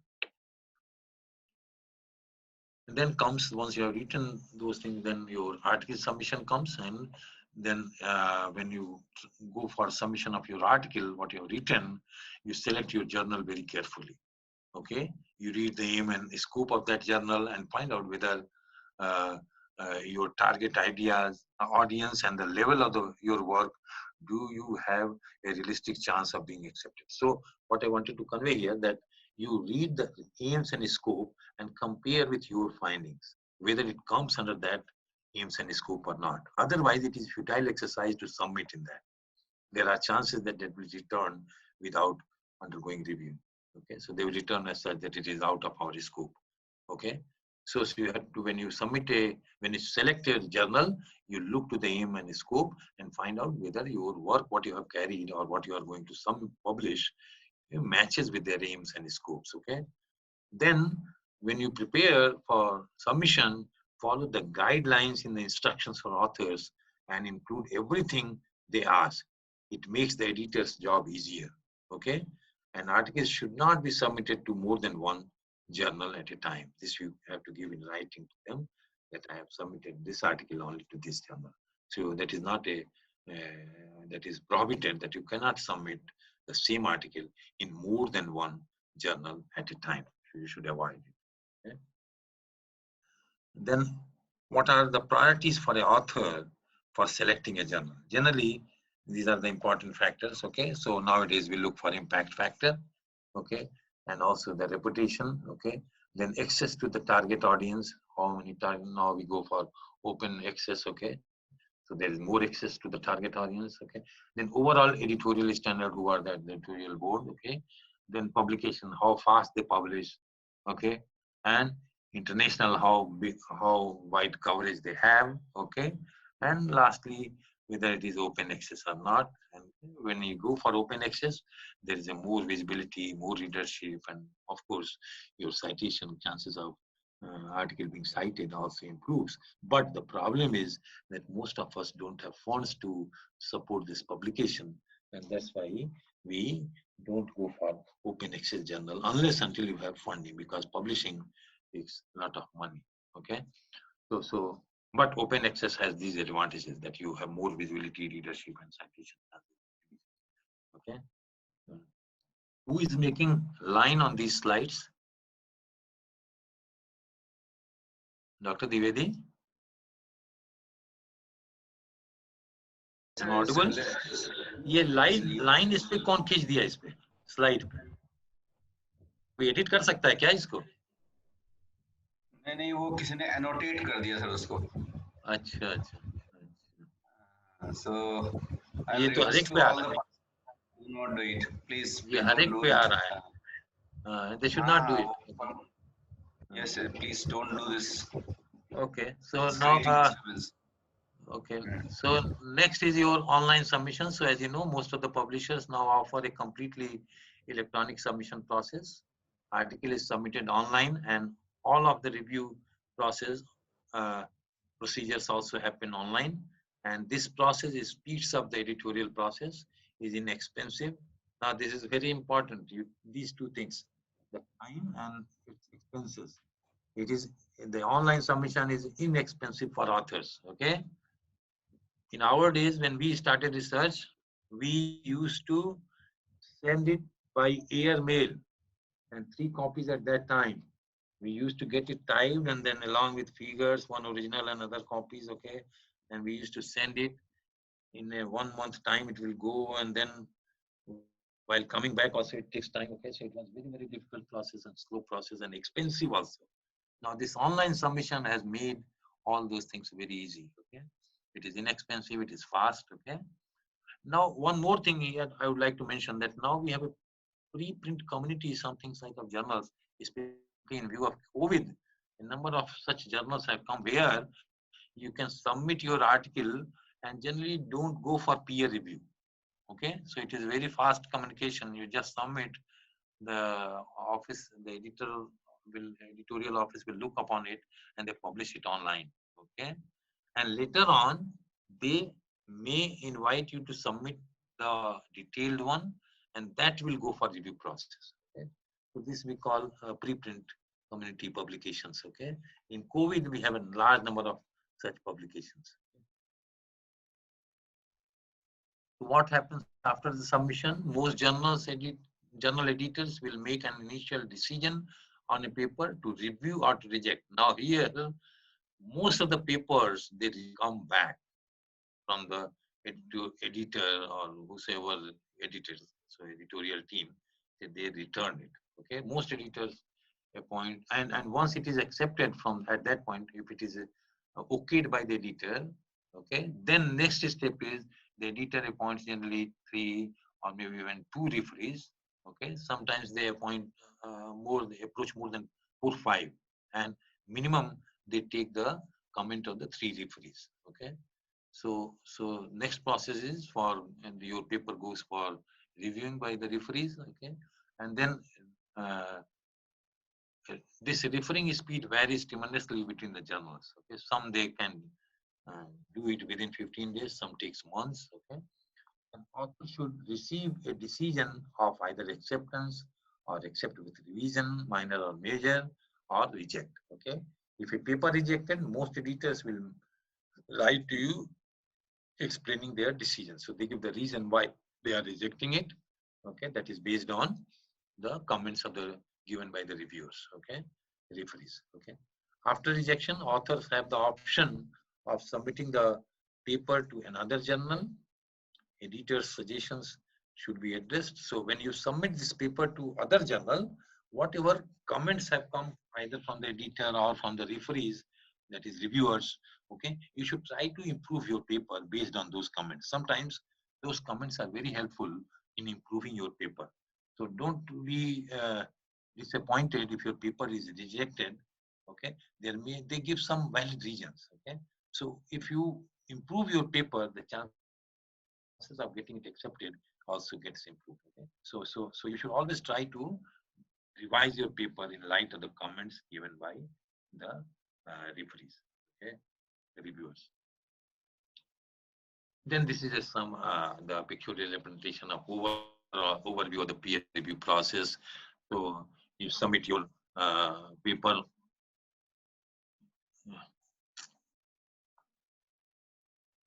and then comes, once you have written those things, then your article submission comes, and then when you go for submission of your article, what you have written, you select your journal very carefully. Okay, you read the aim and scope of that journal and find out whether your target audience and the level of your work, do you have a realistic chance of being accepted. So what I wanted to convey here, that you read the aims and scope and compare with your findings, whether it comes under that aims and scope or not. Otherwise, it is futile exercise to submit in that. There are chances that it will return without undergoing review. Okay, so they will return as such that it is out of our scope. Okay, so you have to, when you select a journal, you look to the aim and scope and find out whether your work, what you have carried or what you are going to publish, matches with their aims and scopes. Okay, then when you prepare for submission, follow the guidelines in the instructions for authors and include everything they ask. It makes the editor's job easier. Okay, and articles should not be submitted to more than one journal at a time. This you have to give in writing to them, that I have submitted this article only to this journal. So that is not that is prohibited, that you cannot submit the same article in more than one journal at a time. So you should avoid it. Okay? Then what are the priorities for an author for selecting a journal? Generally, these are the important factors. Okay, so nowadays we look for impact factor. Okay, and also the reputation. Okay, then access to the target audience. How many times now we go for open access? Okay, so there is more access to the target audience. Okay, then overall editorial standard. Who are that? The editorial board. Okay, then publication. How fast they publish. Okay, and international, how big, how wide coverage they have. Okay, and lastly, whether it is open access or not. And when you go for open access, there is a more visibility, more readership, and of course, your citation chances of article being cited also improves. But the problem is that most of us don't have funds to support this publication, and that's why we don't go for open access journal unless until you have funding, because publishing takes a lot of money. Okay, so but open access has these advantages that you have more visibility, readership, and citation. Okay, who is making line on these slides? Dr. Dwivedi? Audible ये line इस पे कौन खींच दिया, इस पे slide पे कोई एडिट कर सकता है क्या इसको? नहीं, वो किसी ने एनोटेट कर दिया सर उसको. अच्छा अच्छा. So ये तो हर एक पे आ रहा है. Do not do it, please. ये हर एक पे आ रहा है. They should not do it. Yes sir, please don't do this. Okay, so now okay, so next is your online submission. So as you know, most of the publishers now offer a completely electronic submission process. Article is submitted online, and all of the review process procedures also happen online. And this process speeds up the editorial process, is inexpensive. Now this is very important. These two things, the time and its expenses. It is the online submission is inexpensive for authors. Okay. In our days, when we started research, we used to send it by air mail, and 3 copies at that time. We used to get it typed, and then along with figures, one original and other copies, okay? And we used to send it in a 1 month time, it will go, and then while coming back also it takes time, okay? So it was very, very difficult process and slow process and expensive also. Now this online submission has made all those things very easy, okay? It is inexpensive, it is fast, okay? Now, one more thing here I would like to mention, that now we have a preprint community, some things like of journals, especially in view of COVID. A number of such journals have come where you can submit your article and generally don't go for peer review. Okay, so it is very fast communication. You just submit, the office, the editorial office will look upon it and they publish it online. Okay, and later on they may invite you to submit the detailed one, and that will go for review process. Okay, so this we call preprint community publications. Okay, in COVID we have a large number of such publications. So what happens after the submission? Most journal editors will make an initial decision on a paper to review or to reject. Now here, most of the papers, they come back from the editor or whosoever editors, so editorial team, they return it. Okay, most editors appoint, and once it is accepted from at that point, if it is okayed by the editor, okay, then next step is the editor appoints generally 3 or maybe even 2 referees. Okay, sometimes they appoint they approach more than 4 or 5, and minimum they take the comment of the 3 referees. Okay, so next process is and your paper goes for reviewing by the referees. Okay, and then this referring speed varies tremendously between the journals. Okay, some they can do it within 15 days, some takes months. Okay, an author should receive a decision of either acceptance or accept with revision, minor or major, or reject. Okay, if a paper rejected, most editors will write to you explaining their decision. So they give the reason why they are rejecting it. Okay, that is based on the comments of the given by the reviewers. Okay, referees. Okay, after rejection, authors have the option of submitting the paper to another journal. Editor's suggestions should be addressed. So when you submit this paper to other journal, whatever comments have come either from the editor or from the referees, that is reviewers, okay, you should try to improve your paper based on those comments. Sometimes those comments are very helpful in improving your paper. So don't be disappointed if your paper is rejected. Okay, they give some valid reasons. Okay, so if you improve your paper, the chances of getting it accepted also gets improved. Okay? So you should always try to revise your paper in light of the comments given by the referees, okay, the reviewers. Then this is just some the pictorial representation of overview of the peer review process. So you submit your paper.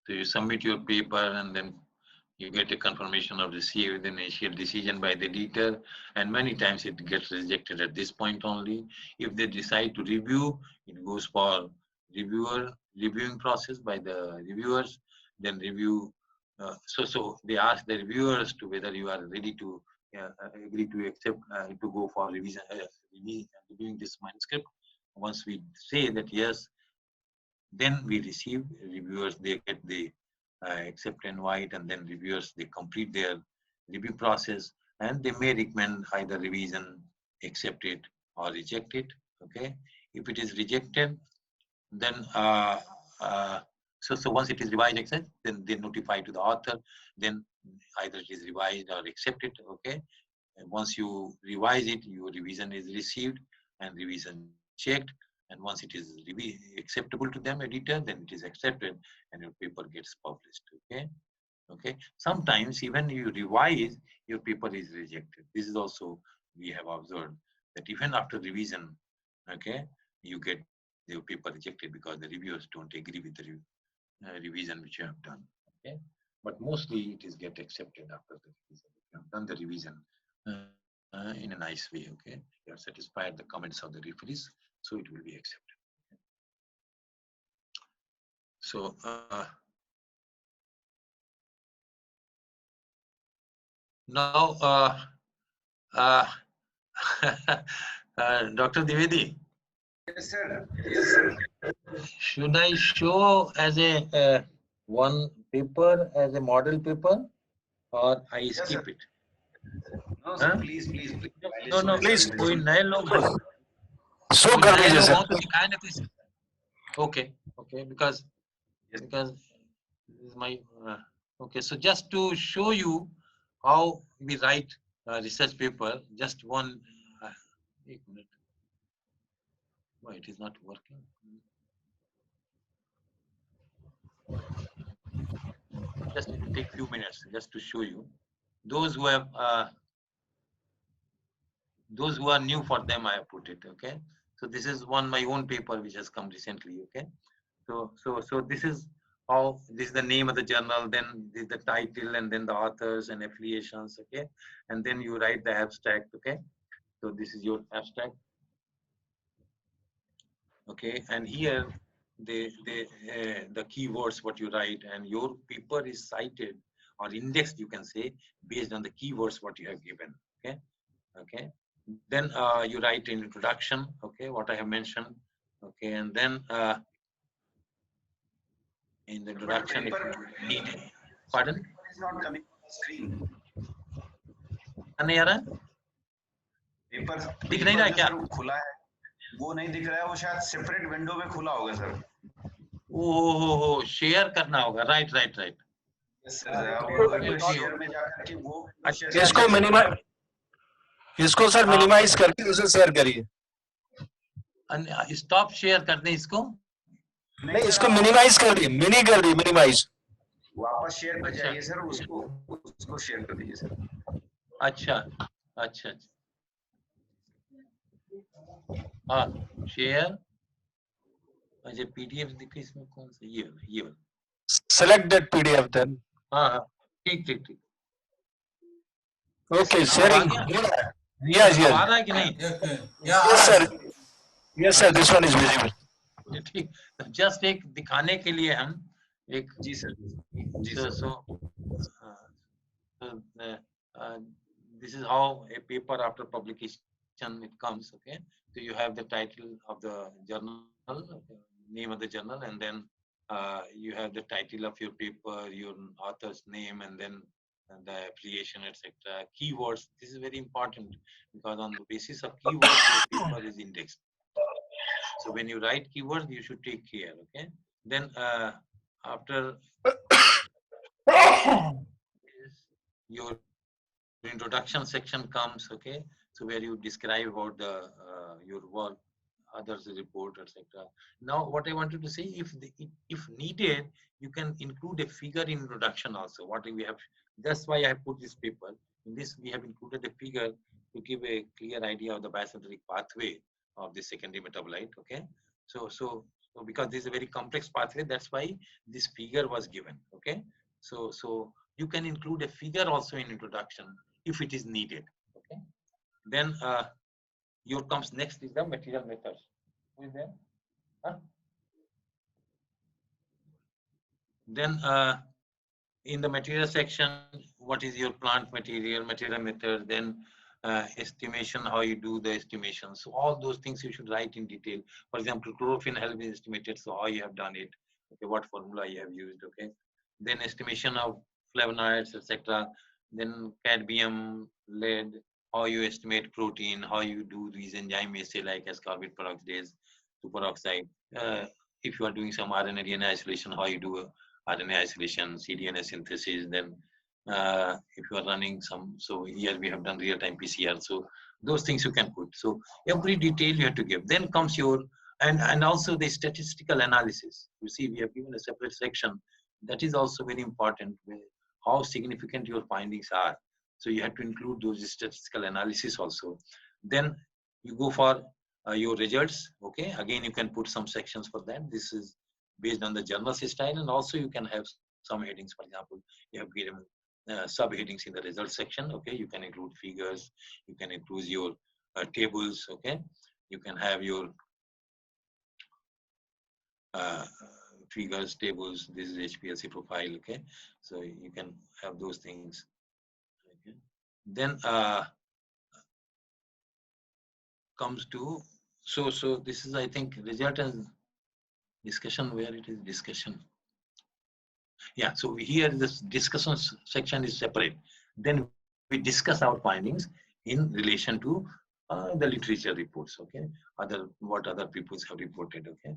So you submit your paper and then you get a confirmation of receipt, the initial decision by the editor, and many times it gets rejected at this point only. If they decide to review, it goes for reviewing process by the reviewers, then review. So they ask the reviewers to whether you are ready to agree to accept to go for revision, reviewing this manuscript. Once we say that yes, then we receive reviewers, they get the accept and invite, and then reviewers, they complete their review process, and they may recommend either revision, accept it, or reject it. Okay, if it is rejected, then so once it is revised, accept, then they notify to the author, then either it is revised or accepted. Okay, and once you revise it, your revision is received and revision checked. And once it is acceptable to them, editor, then it is accepted and your paper gets published. Okay. Okay. Sometimes even you revise, your paper is rejected. This is also we have observed that even after revision, okay, you get your paper rejected because the reviewers don't agree with the revision which you have done. Okay. But mostly it is get accepted after the revision. You have done the revision in a nice way. Okay. You have satisfied the comments of the referees, so it will be accepted. So now uh, Dr. Dwivedi, Yes, sir. Yes, sir. should I show as a one paper as a model paper, or I Yes, skip sir. it? No, हाँ? sir. Please. No, no, Please. कोई नए लोग हैं, show कोई कर नए दीजिए लोग सर हो तो दिखाए ना तो okay, because Yes. this is my okay. So just to show you how we write research paper, just one. एक minute. Why it is not working? Just it will take few minutes just to show you. Those who have those who are new, for them I have put it. Okay. So this is my own paper which has come recently. Okay. So this is how, this is the name of the journal, then this is the title, and then the authors and affiliations. Okay. And then you write the abstract. Okay. So this is your abstract. Okay. And here the keywords what you write, and your paper is cited or indexed, you can say, based on the keywords what you have given. Okay. Okay. Then you write an introduction. Okay. What I have mentioned. Okay. And then in the introduction, if you need it. Pardon? It's not coming on the screen. क्या नहीं आ रहा है? Paper दिख नहीं रहा है क्या? Sir खुला है, वो नहीं दिख रहा है, वो शायद सेपरेट विंडो में खुला होगा सर. ओहो, शेयर करना होगा. राइट. यस सर, शेयर में जाकर के वो इसको मिनिमाइज, इसको सर मिनिमाइज करके उसे शेयर करिए. स्टॉप शेयर कर दें इसको. नहीं, इसको मिनिमाइज कर दिए, मिनी कर दिए, मिनिमाइज. वापस शेयर पे जाइए सर, उसको शेयर कर दीजिए सर. अच्छा. हाँ, शेयर. अच्छा, पीडीएफ दिखे इसमें कौन सा? ये वाला. Select that PDF then. हाँ, ठीक. Okay, sharing. यस. आ रहा है कि नहीं? Yes sir, this one is visible. ठीक. जस्ट एक दिखाने के लिए हम एक. जी sir. This is how a paper after publication it comes. Okay, so you have the title of the journal, name of the journal, and then you have the title of your paper, your author's name, and then the affiliation, etc. Keywords. This is very important because on the basis of keywords, your paper is indexed. So when you write keywords, you should take care. Okay. Then after your introduction section comes, okay, so where you describe about the your work, others report, etc. Now what I wanted to say, if needed, you can include a figure in introduction also. What we have, that's why I put this paper. In this we have included a figure to give a clear idea of the biocentric pathway of the secondary metabolite. Okay, so because this is a very complex pathway, that's why this figure was given. Okay, so you can include a figure also in introduction if it is needed. Okay, then your comes next is the material methods. Who is there? Huh? Then in the material section, what is your plant material method, then estimation, how you do the estimation. So all those things you should write in detail. For example, chlorophyll help is estimated, so how you have done it, okay, what formula you have used, okay. Then estimation of flavonoids, etc. Then cadmium, lead, how you estimate protein, how you do these enzyme assay like ascorbate peroxidase, superoxide. If you are doing some RNA DNA isolation, how you do RNA isolation, cDNA synthesis. Then if you are running some, so here we have done real-time PCR. So those things you can put. So every detail you have to give. Then comes your, and also the statistical analysis. You see, we have given a separate section. That is also very important, how significant your findings are. So you have to include those statistical analysis also. Then you go for your results. Okay, again, you can put some sections for that. This is based on the journal style, and also you can have some headings. For example, you have given subheadings in the results section. Okay, you can include figures, you can include your tables. Okay, you can have your figures, tables. This is HPLC profile. Okay, so you can have those things. Okay, then comes to, so this is, I think, result and discussion. Where it is discussion. Yeah, so here this discussion section is separate. Then we discuss our findings in relation to the literature reports. Okay, what other people have reported. Okay,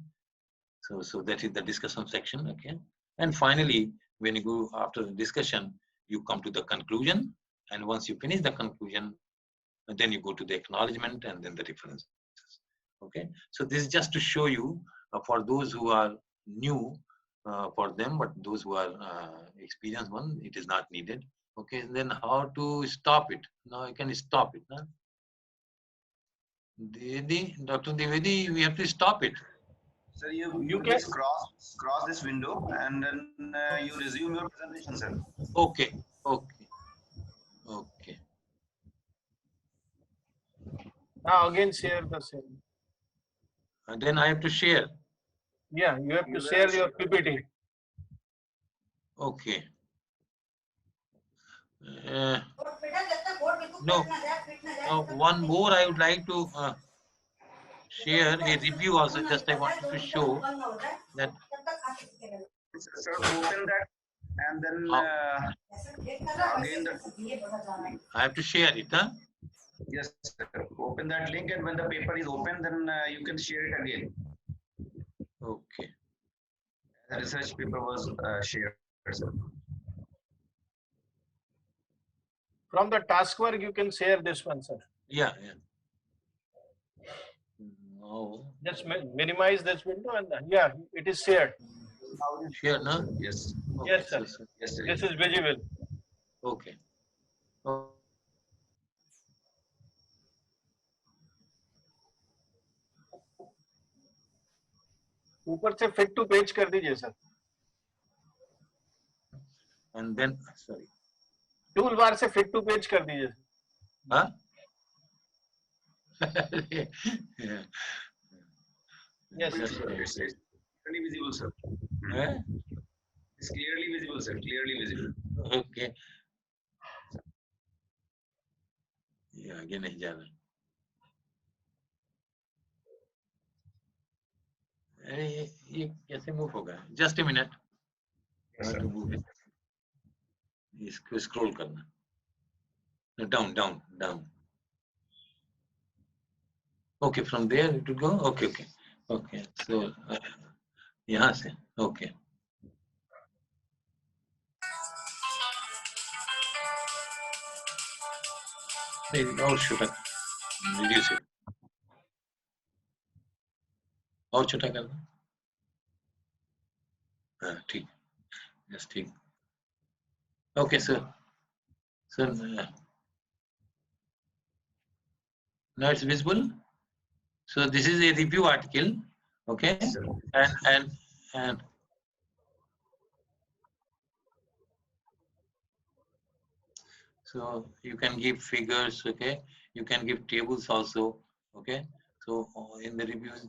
so that is the discussion section. Okay, and finally, when you go after the discussion, you come to the conclusion, and once you finish the conclusion, then you go to the acknowledgement and then the references. Okay, so this is just to show you for those who are new. For them, but those who are experienced one, it is not needed. Okay, and then how to stop it? Now you can stop it. Huh? Dr. Dwivedi, we have to stop it. Sir, you can just cross this window and then you resume your presentation, sir. Okay, okay. now again share the same. And then I have to share. Yeah, you have to share your PPT. Okay. No, one more I would like to share a review also. Just I wanted to show that. Sir, open that and then again I have to share it, huh? yes, sir. Open that link, and when the paper is open, then you can share it again. Okay. The research paper was shared, sir. From the taskwork, you can share this one, sir. Yeah. No. Just minimize this window, and yeah, it is shared. Share, no? Yes. Okay, Yes, sir. Yes, sir. This is visible. Okay. ऊपर से fit to page कर दीजिए sir. And then, sorry. Tool bar से fit to page कर दीजिए. Huh? Yeah. Yes, It's sir. clearly visible, sir. Eh? It's clearly visible, sir. Clearly visible. Okay. Yeah, आगे नहीं जा रहा. अरे ये कैसे मूव होगा? Just a minute. I have to move it. इसको scroll करना. No, down. Okay, from there it will go. Okay. So यहाँ से. Okay. और छोटा reduce it. और छोटा कर दो. हाँ ठीक. Yes ठीक. Okay sir. Sir now it's visible. So this is a review article. Okay. And so you can give figures, okay? You can give tables also, okay? So in the reviews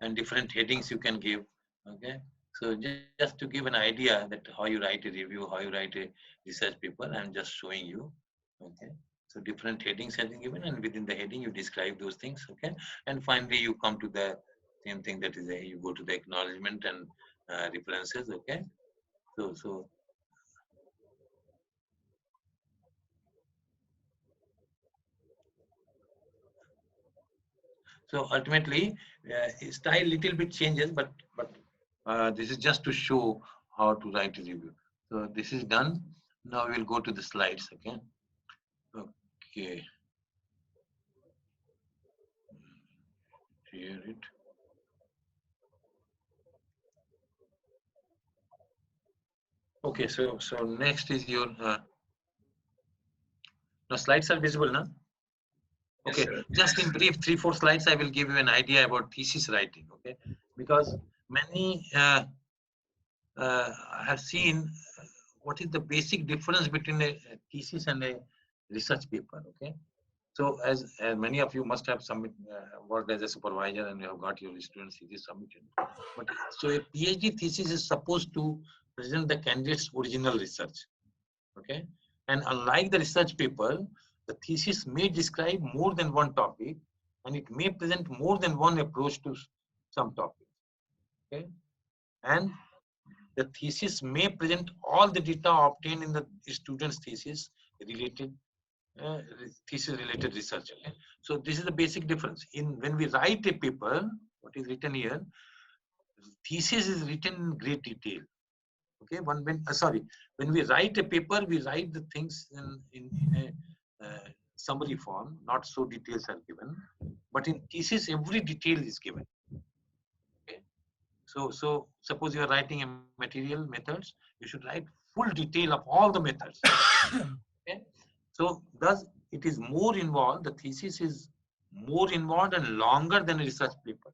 and different headings you can give, okay? So just to give an idea that how you write a review, how you write a research paper, I'm just showing you, okay? So different headings have been given, and within the heading you describe those things, okay? And finally you come to the same thing, that is you go to the acknowledgement and references, okay? So ultimately, style little bit changes, but this is just to show how to write a review. So this is done. Now we'll go to the slides. Okay. Okay. Share it. Okay. So next is your. Now slides are visible now. Okay, Yes, just in brief, 3-4 slides, I will give you an idea about thesis writing. Okay, because many have seen what is the basic difference between a thesis and a research paper. Okay, so as many of you must have worked as a supervisor and you have got your students' thesis submitted. But so a PhD thesis is supposed to present the candidate's original research. Okay, and unlike the research paper, the thesis may describe more than one topic, and it may present more than one approach to some topic. Okay, and the thesis may present all the data obtained in the student's thesis related research. Okay? So this is the basic difference. In when we write a paper, what is written here, thesis is written in great detail. Okay, when we write a paper, we write the things in a summary form, not so details are given. But in thesis, every detail is given. Okay, so suppose you are writing a material methods, you should write full detail of all the methods. Okay, so thus it is more involved. The thesis is more involved and longer than a research paper.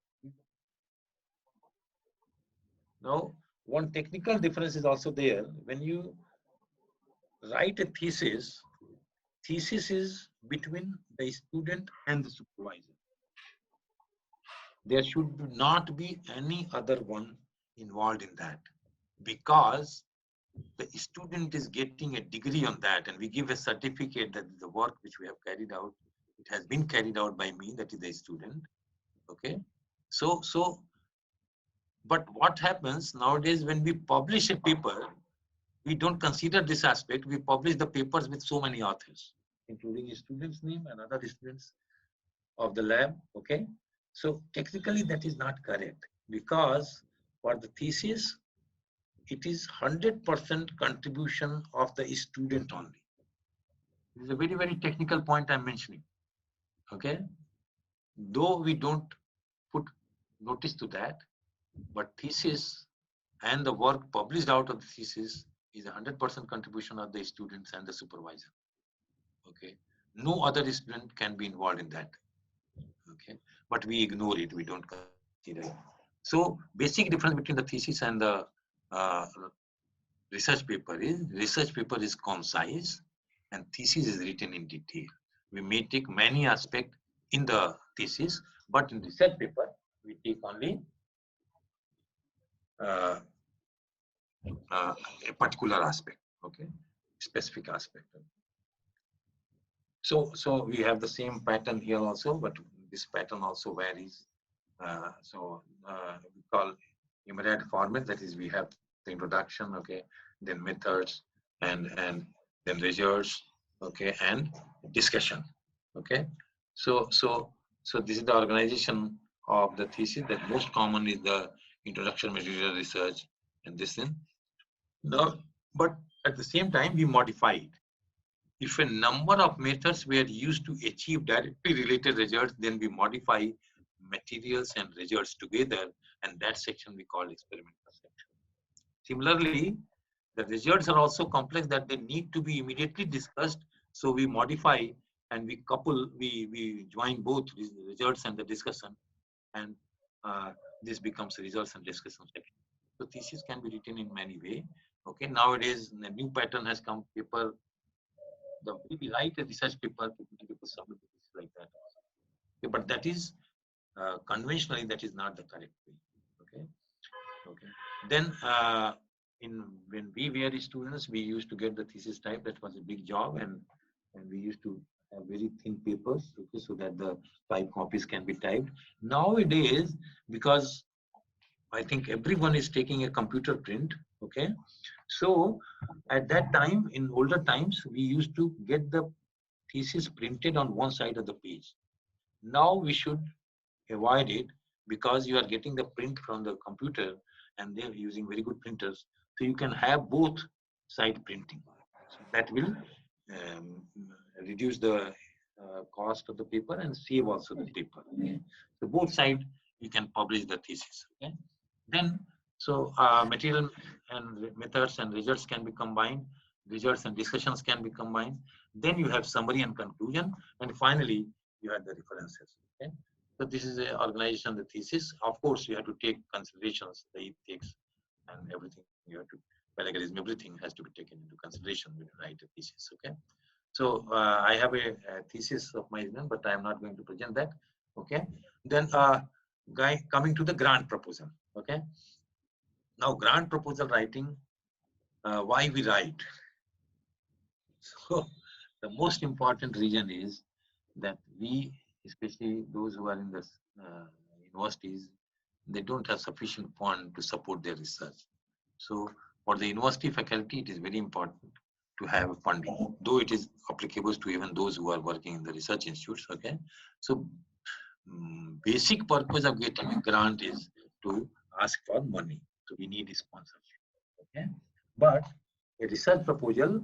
Now, one technical difference is also there. When you write a thesis is between the student and the supervisor. There should not be any other one involved in that, because the student is getting a degree on that, and we give a certificate that the work which we have carried out, it has been carried out by me, that is the student. Okay, so but what happens nowadays when we publish a paper, we don't consider this aspect. We publish the papers with so many authors, including a student's name and other students of the lab. Okay, so technically that is not correct, because for the thesis, it is 100% contribution of the student only. This is a very, very technical point I'm mentioning. Okay, though we don't put notice to that, but thesis and the work published out of the thesis is 100% contribution of the students and the supervisor. Okay, no other student can be involved in that. Okay, but we ignore it, we don't consider it. So basic difference between the thesis and the research paper is concise, and thesis is written in detail. We may take many aspects in the thesis, but in research paper we take only a particular aspect. Okay, specific aspect. So we have the same pattern here also, but this pattern also varies. We call emerald format, that is we have the introduction, okay, then methods, and then results, okay, and discussion. Okay, so this is the organization of the thesis. That most common is the introduction, material research, and this thing. Now, but at the same time we modify it. If a number of methods were used to achieve directly related results, then we modify materials and results together, and that section we call experimental section. Similarly, the results are also complex that they need to be immediately discussed. So we modify and we couple, we join both results and the discussion, and this becomes results and discussion section. So thesis can be written in many ways. Okay, nowadays a new pattern has come. Paper, the way we write a research paper, people submit it like that. Okay, but that is conventionally that is not the correct way. Okay, okay. Then when we were students, we used to get the thesis type. That was a big job, and we used to have very thin papers, okay, so that the 5 copies can be typed. Nowadays, because I think everyone is taking a computer print, okay. So at that time, in older times, we used to get the thesis printed on one side of the page. Now we should avoid it because you are getting the print from the computer and they're using very good printers. So you can have both side printing. So that will reduce the cost of the paper and save also the paper. Okay? So both side you can publish the thesis. Okay. Then so material and methods and results can be combined. Results and discussions can be combined. Then you have summary and conclusion, and finally you have the references. Okay. So this is the organization, the thesis. Of course, you have to take considerations, the ethics, and everything. You have to plagiarism, everything has to be taken into consideration when you write a thesis. Okay. So I have a thesis of my own, but I am not going to present that. Okay. Then coming to the grant proposal. Okay. Now grant proposal writing, why we write. So the most important reason is that we, especially those who are in the universities, they don't have sufficient fund to support their research. So for the university faculty, it is very important to have funding, though it is applicable to even those who are working in the research institutes. Okay, so basic purpose of getting a grant is to ask for money. So we need a sponsorship. Okay, but a research proposal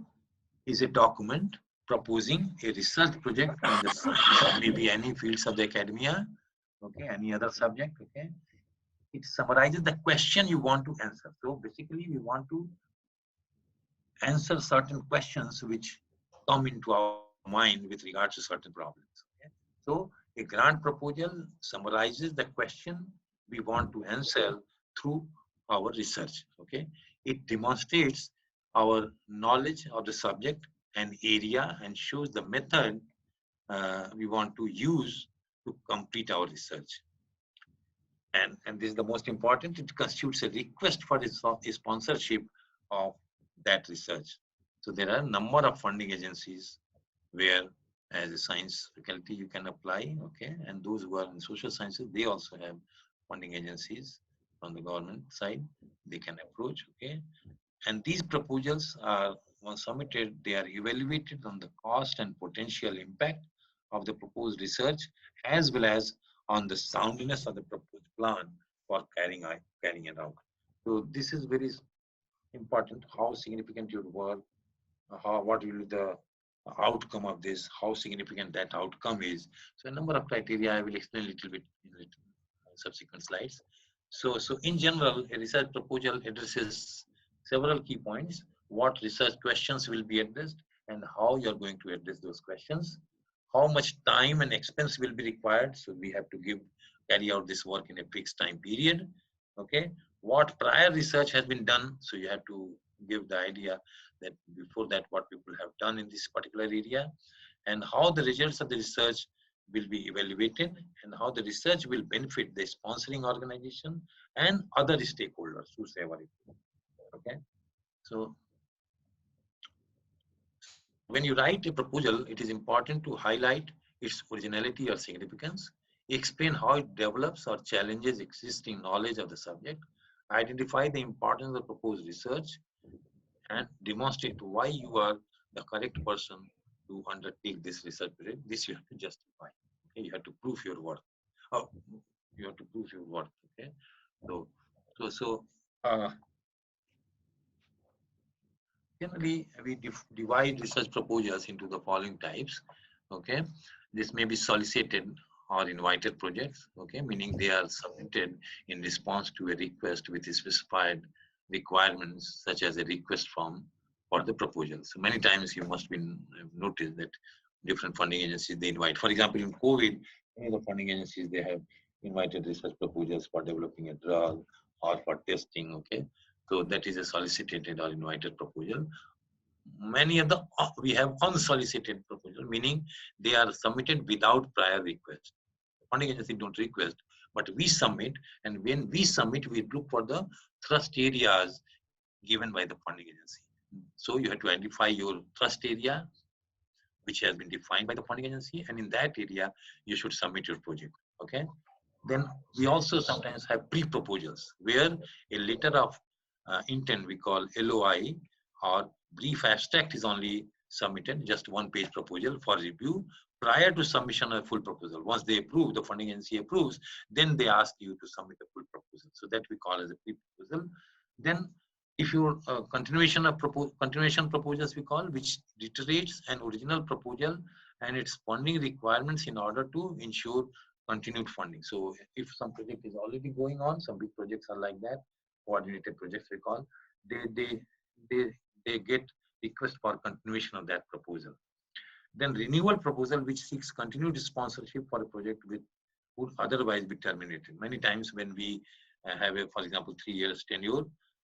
is a document proposing a research project in the science, maybe any fields of the academia, okay, any other subject, okay. It summarizes the question you want to answer. So basically, we want to answer certain questions which come into our mind with regards to certain problems. Okay? So a grant proposal summarizes the question we want to answer through our research. Okay, it demonstrates our knowledge of the subject and area and shows the method we want to use to complete our research. And this is the most important, it constitutes a request for a sponsorship of that research. So there are a number of funding agencies where as a science faculty you can apply, okay, and those who are in social sciences, they also have funding agencies from the government side, they can approach, okay. And these proposals are, once submitted, they are evaluated on the cost and potential impact of the proposed research, as well as on the soundness of the proposed plan for carrying it out. So this is very important, how significant your work, what will be the outcome of this, how significant that outcome is. So a number of criteria I will explain a little bit in subsequent slides. So in general, a research proposal addresses several key points, what research questions will be addressed and how you're going to address those questions, how much time and expense will be required. So we have to carry out this work in a fixed time period. Okay, what prior research has been done. So you have to give the idea that before that what people have done in this particular area, and how the results of the research will be evaluated, and how the research will benefit the sponsoring organization and other stakeholders whosoever it is. Okay, so when you write a proposal, it is important to highlight its originality or significance, explain how it develops or challenges existing knowledge of the subject, identify the importance of the proposed research, and demonstrate why you are the correct person to undertake this research project. This you have to justify. Okay, you have to prove your work. Oh, you have to prove your work. Okay, so Generally, we divide research proposals into the following types. Okay, this may be solicited or invited projects. Okay, meaning they are submitted in response to a request with specified requirements, such as a request form for the proposal. So many times you must be noticed that different funding agencies they invite. For example, in COVID, many of the funding agencies they have invited research proposals for developing a drug or for testing. Okay, so that is a solicited or invited proposal. Many of the we have unsolicited proposal, meaning they are submitted without prior request. Funding agency don't request, but we submit, and when we submit, we look for the thrust areas given by the funding agency. So you have to identify your thrust area, which has been defined by the funding agency, and in that area, you should submit your project. Okay. Then we also sometimes have pre-proposals where a letter of intent we call LOI or brief abstract is only submitted, just one-page proposal for review prior to submission of a full proposal. Once they approve, the funding agency approves, then they ask you to submit a full proposal. So that we call as a pre-proposal. Then if your continuation proposals we call, which reiterates an original proposal and its funding requirements in order to ensure continued funding. So if some project is already going on, some big projects are like that, coordinated projects we call, they get request for continuation of that proposal. Then renewal proposal, which seeks continued sponsorship for a project with would otherwise be terminated. Many times when we have a, for example, 3 years tenure,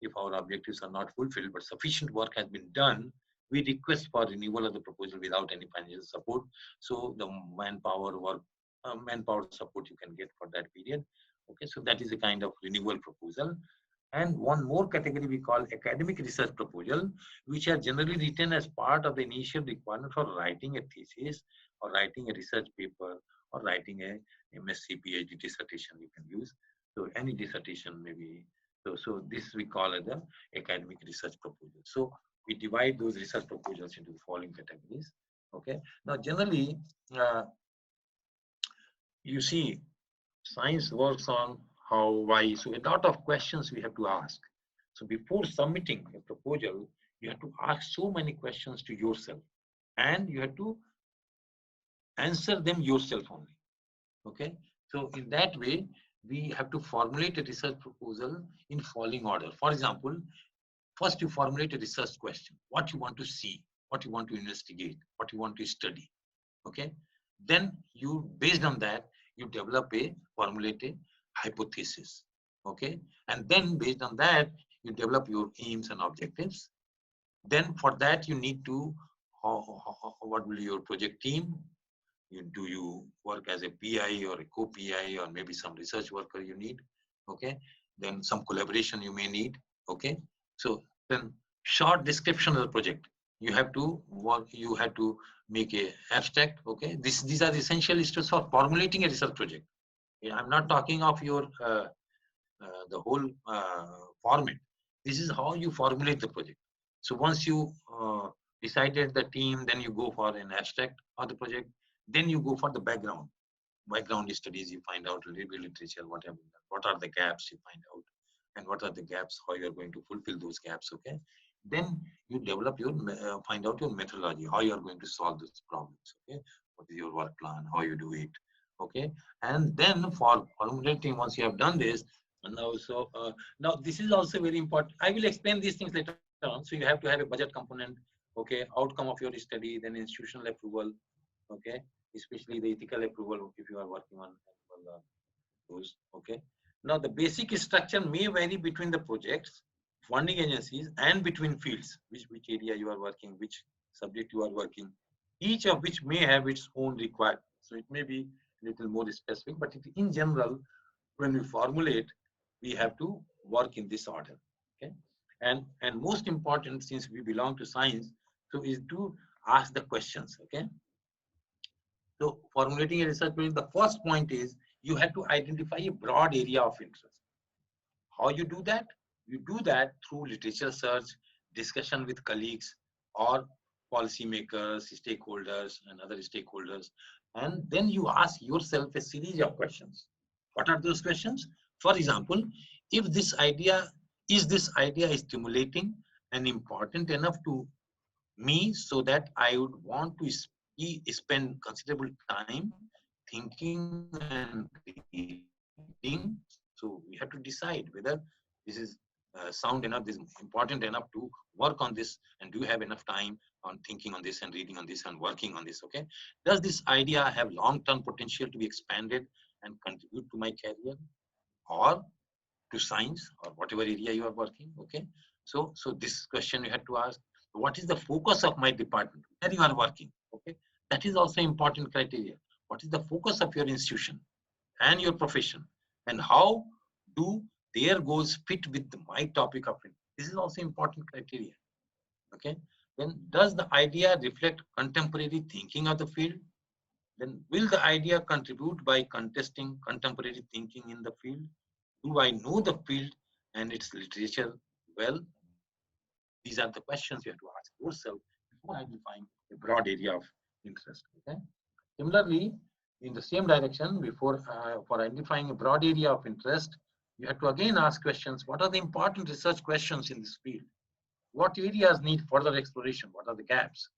if our objectives are not fulfilled but sufficient work has been done, we request for renewal of the proposal without any financial support. So the manpower support you can get for that period. Okay, so that is a kind of renewal proposal. And one more category we call academic research proposal, which are generally written as part of the initial requirement for writing a thesis or writing a research paper or writing a MSc PhD dissertation you can use. So any dissertation maybe. So this we call as the academic research proposal. So we divide those research proposals into the following categories. Okay. Now generally, you see, science works on how, why. So a lot of questions we have to ask. So before submitting a proposal, you have to ask so many questions to yourself, and you have to answer them yourself only. Okay. So in that way, we have to formulate a research proposal in following order. For example, first you formulate a research question, what you want to see, what you want to investigate, what you want to study. Okay. Then you, based on that, you formulate a hypothesis. Okay. And then based on that, you develop your aims and objectives. Then for that, you need to, what will your project team? Do you work as a PI or a co-PI or maybe some research worker you need? Okay. Then some collaboration you may need. Okay. So then short description of the project. You have to work, you have to make a abstract. Okay. These are the essential steps for formulating a research project. Yeah, I'm not talking of your the whole format. This is how you formulate the project. So once you decided the team, then you go for an abstract of the project. Then you go for the background studies. You find out review literature, what are the gaps you find out, and what are the gaps, how you are going to fulfill those gaps. Okay. Then you develop your find out your methodology, how you are going to solve those problems. Okay. What is your work plan, how you do it. Okay. And then for formulating, once you have done this, and also now this is also very important. I will explain these things later on. So you have to have a budget component. Okay. Outcome of your study, then institutional approval. Okay. Especially the ethical approval if you are working on those. Okay. Now the basic structure may vary between the projects, funding agencies, and between fields, which area you are working, which subject you are working, each of which may have its own requirement. So it may be a little more specific, but in general, when we formulate, we have to work in this order. Okay. And most important, since we belong to science, so is to ask the questions. Okay. So formulating a research project, the first point is you have to identify a broad area of interest. How you do that? You do that through literature search, discussion with colleagues or policymakers, stakeholders, and other stakeholders. And then you ask yourself a series of questions. What are those questions? For example, if this idea is stimulating and important enough to me so that I would want to spend considerable time thinking and reading. So we have to decide whether this is sound enough, this is important enough to work on this, and do you have enough time on thinking on this and reading on this and working on this. Okay, does this idea have long-term potential to be expanded and contribute to my career or to science or whatever area you are working? Okay, so this question you had to ask: what is the focus of my department where you are working? Okay, that is also important criteria. What is the focus of your institution and your profession, and how do their goals fit with my topic of it? This is also important criteria. Okay, then does the idea reflect contemporary thinking of the field? Then will the idea contribute by contesting contemporary thinking in the field? Do I know the field and its literature well? These are the questions you have to ask yourself before identifying a broad area of interest. Okay. Similarly, in the same direction, before for identifying a broad area of interest, you have to again ask questions: what are the important research questions in this field? What areas need further exploration? What are the gaps?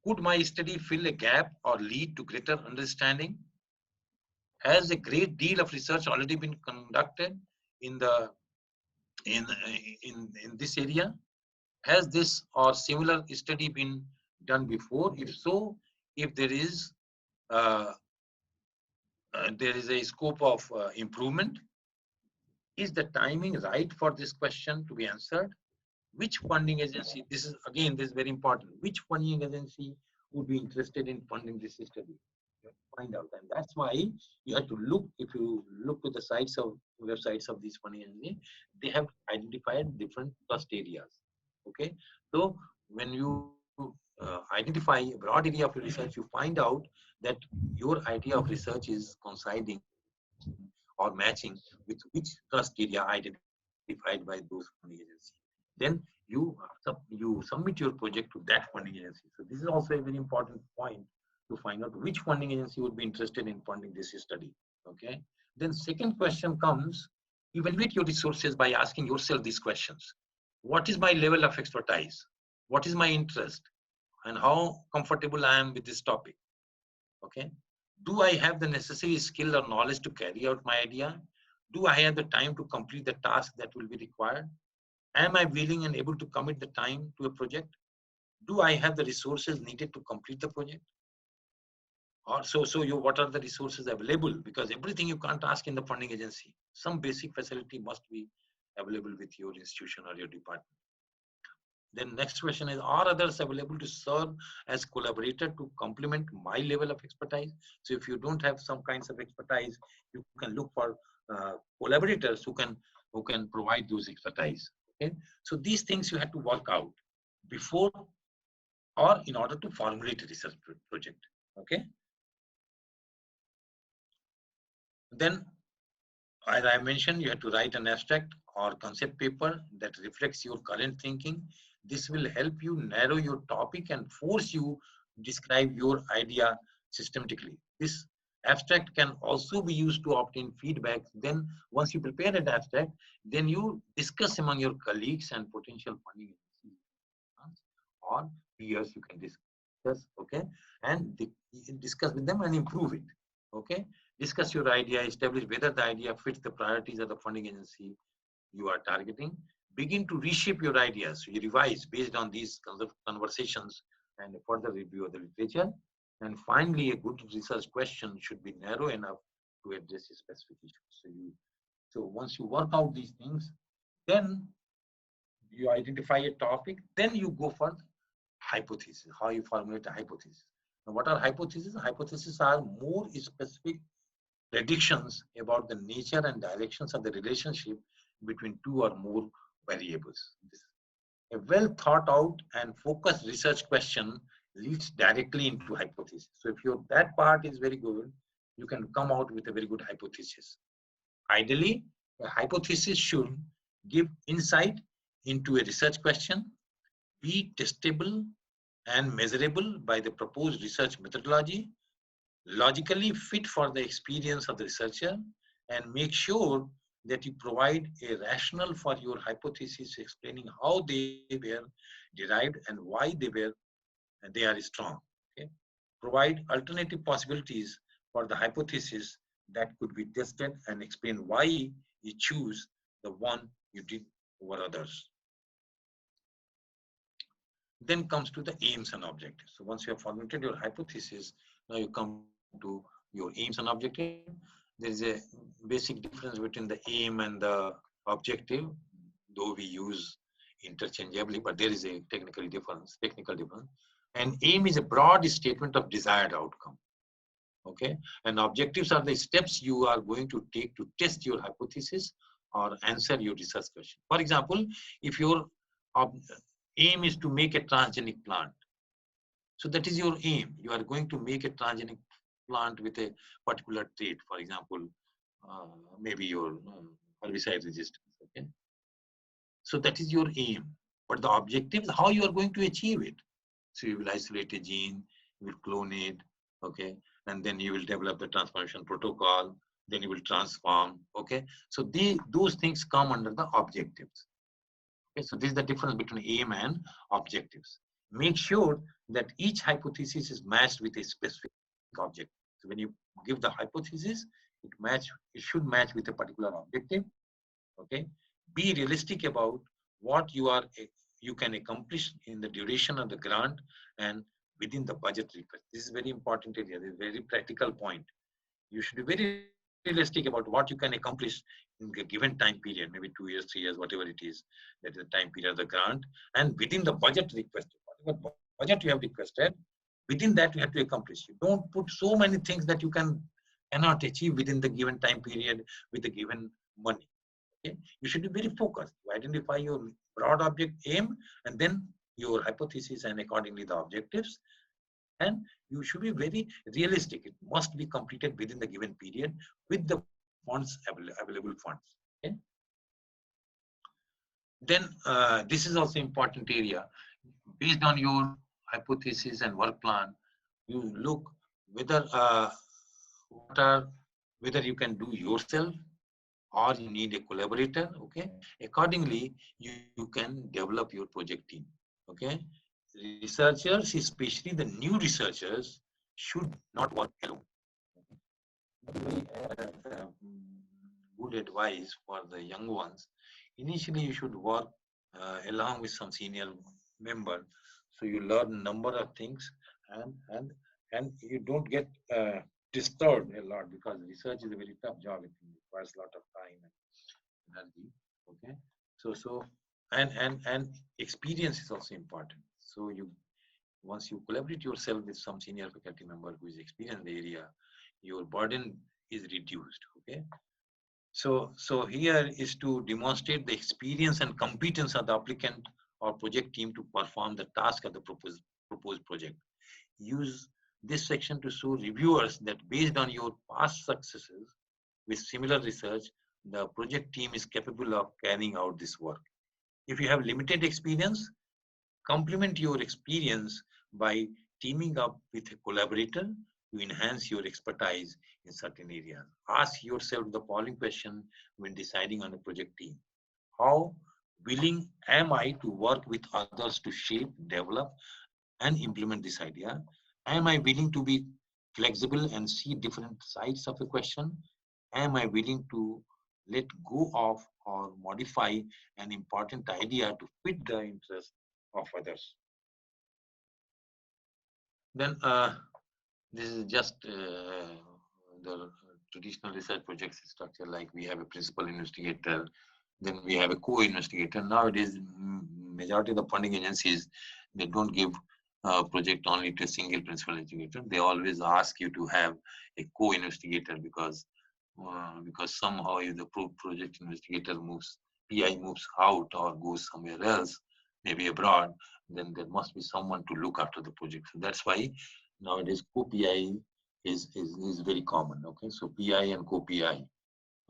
Could my study fill a gap or lead to greater understanding? Has a great deal of research already been conducted in the in this area? Has this or similar study been done before? If so, if uh, there is a scope of improvement, is the timing right for this question to be answered? Which funding agency, this is very important, which funding agency would be interested in funding this study? You have to find out, and that's why you have to look. If you look to the websites of these funding agency, they have identified different trust areas. Okay, so when you identify a broad area of research, you find out that your idea of research is coinciding or matching with which trust area identified by those funding agency. Then you submit your project to that funding agency. So this is also a very important point to find out which funding agency would be interested in funding this study. Okay. Then second question comes: evaluate your resources by asking yourself these questions. What is my level of expertise? What is my interest? And how comfortable I am with this topic? Okay. Do I have the necessary skill or knowledge to carry out my idea? Do I have the time to complete the task that will be required? Am I willing and able to commit the time to a project? Do I have the resources needed to complete the project? Or what are the resources available? Because everything you can't ask in the funding agency. Some basic facility must be available with your institution or your department. Then next question is: are others available to serve as collaborator to complement my level of expertise? So if you don't have some kinds of expertise, you can look for collaborators who can provide those expertise. Okay, so these things you have to work out before or in order to formulate a research project. Okay, then as I mentioned, you have to write an abstract or concept paper that reflects your current thinking. This will help you narrow your topic and force you to describe your idea systematically. This abstract can also be used to obtain feedback. Then once you prepare an abstract, then you discuss among your colleagues and potential funding agencies or peers. You can discuss, okay, and discuss with them and improve it. Okay, discuss your idea, establish whether the idea fits the priorities of the funding agency you are targeting. Begin to reshape your ideas. So you revise based on these conversations and a further review of the literature. And finally, a good research question should be narrow enough to address a specific issue. So once you work out these things, then you identify a topic, then you go for hypothesis, how you formulate a hypothesis. Now, what are hypotheses? Hypotheses are more specific predictions about the nature and directions of the relationship between two or more variables. A well thought out and focused research question leads directly into hypothesis. So if that part is very good, you can come out with a very good hypothesis. Ideally, a hypothesis should give insight into a research question, be testable and measurable by the proposed research methodology, logically fit for the experience of the researcher, and make sure that you provide a rationale for your hypothesis, explaining how they were derived and why they are strong. Okay? Provide alternative possibilities for the hypothesis that could be tested and explain why you choose the one you did over others. Then comes to the aims and objectives. So once you have formulated your hypothesis, now you come to your aims and objective. There is a basic difference between the aim and the objective, though we use interchangeably, but there is a technical difference. And aim is a broad statement of desired outcome. Okay, and objectives are the steps you are going to take to test your hypothesis or answer your research question. For example, if your aim is to make a transgenic plant, so that is your aim. You are going to make a transgenic plant with a particular trait. For example, maybe your herbicide resistance. Okay, so that is your aim. But the objective is how you are going to achieve it. So you will isolate a gene, you will clone it, okay, and then you will develop the transformation protocol, then you will transform, okay. So those things come under the objectives. Okay, so this is the difference between aim and objectives. Make sure that each hypothesis is matched with a specific objective. So when you give the hypothesis, it should match with a particular objective. Okay, be realistic about what you can accomplish in the duration of the grant and within the budget request. This is very important area. This is very practical point. You should be very realistic about what you can accomplish in a given time period, maybe 2 years, 3 years, whatever it is, that is the time period of the grant, and within the budget requested, whatever budget you have requested, within that you have to accomplish. You don't put so many things that you cannot achieve within the given time period with the given money. Okay? You should be very focused. You identify your broad object aim and then your hypothesis and accordingly the objectives. And you should be very realistic. It must be completed within the given period with the funds, available funds. Okay? Then this is also important area. Based on your hypothesis and work plan, you look whether whether you can do yourself or you need a collaborator. Okay, accordingly you can develop your project team. Okay, researchers, especially the new researchers, should not work alone. Good advice for the young ones. Initially you should work along with some senior member, so you learn number of things and you don't get disturbed a lot, because research is a very tough job. It requires a lot of time and energy. Okay, so and experience is also important. So once you collaborate yourself with some senior faculty member who is experienced in the area, your burden is reduced. Okay, so here is to demonstrate the experience and competence of the applicant or project team to perform the task of the proposed project. Use this section to show reviewers that based on your past successes with similar research, the project team is capable of carrying out this work. If you have limited experience, complement your experience by teaming up with a collaborator to enhance your expertise in certain areas. Ask yourself the following question when deciding on a project team. How willing am I to work with others to shape, develop, and implement this idea? Am I willing to be flexible and see different sides of a question? Am I willing to let go of or modify an important idea to fit the interest of others? Then this is just the traditional research projects structure, like we have a principal investigator, then we have a co-investigator. Nowadays, majority of the funding agencies, they don't give project only to a single principal investigator. They always ask you to have a co-investigator, because somehow if the project investigator PI moves out or goes somewhere else, maybe abroad, then there must be someone to look after the project. So that's why nowadays co-PI is very common. Okay, so PI and co-PI.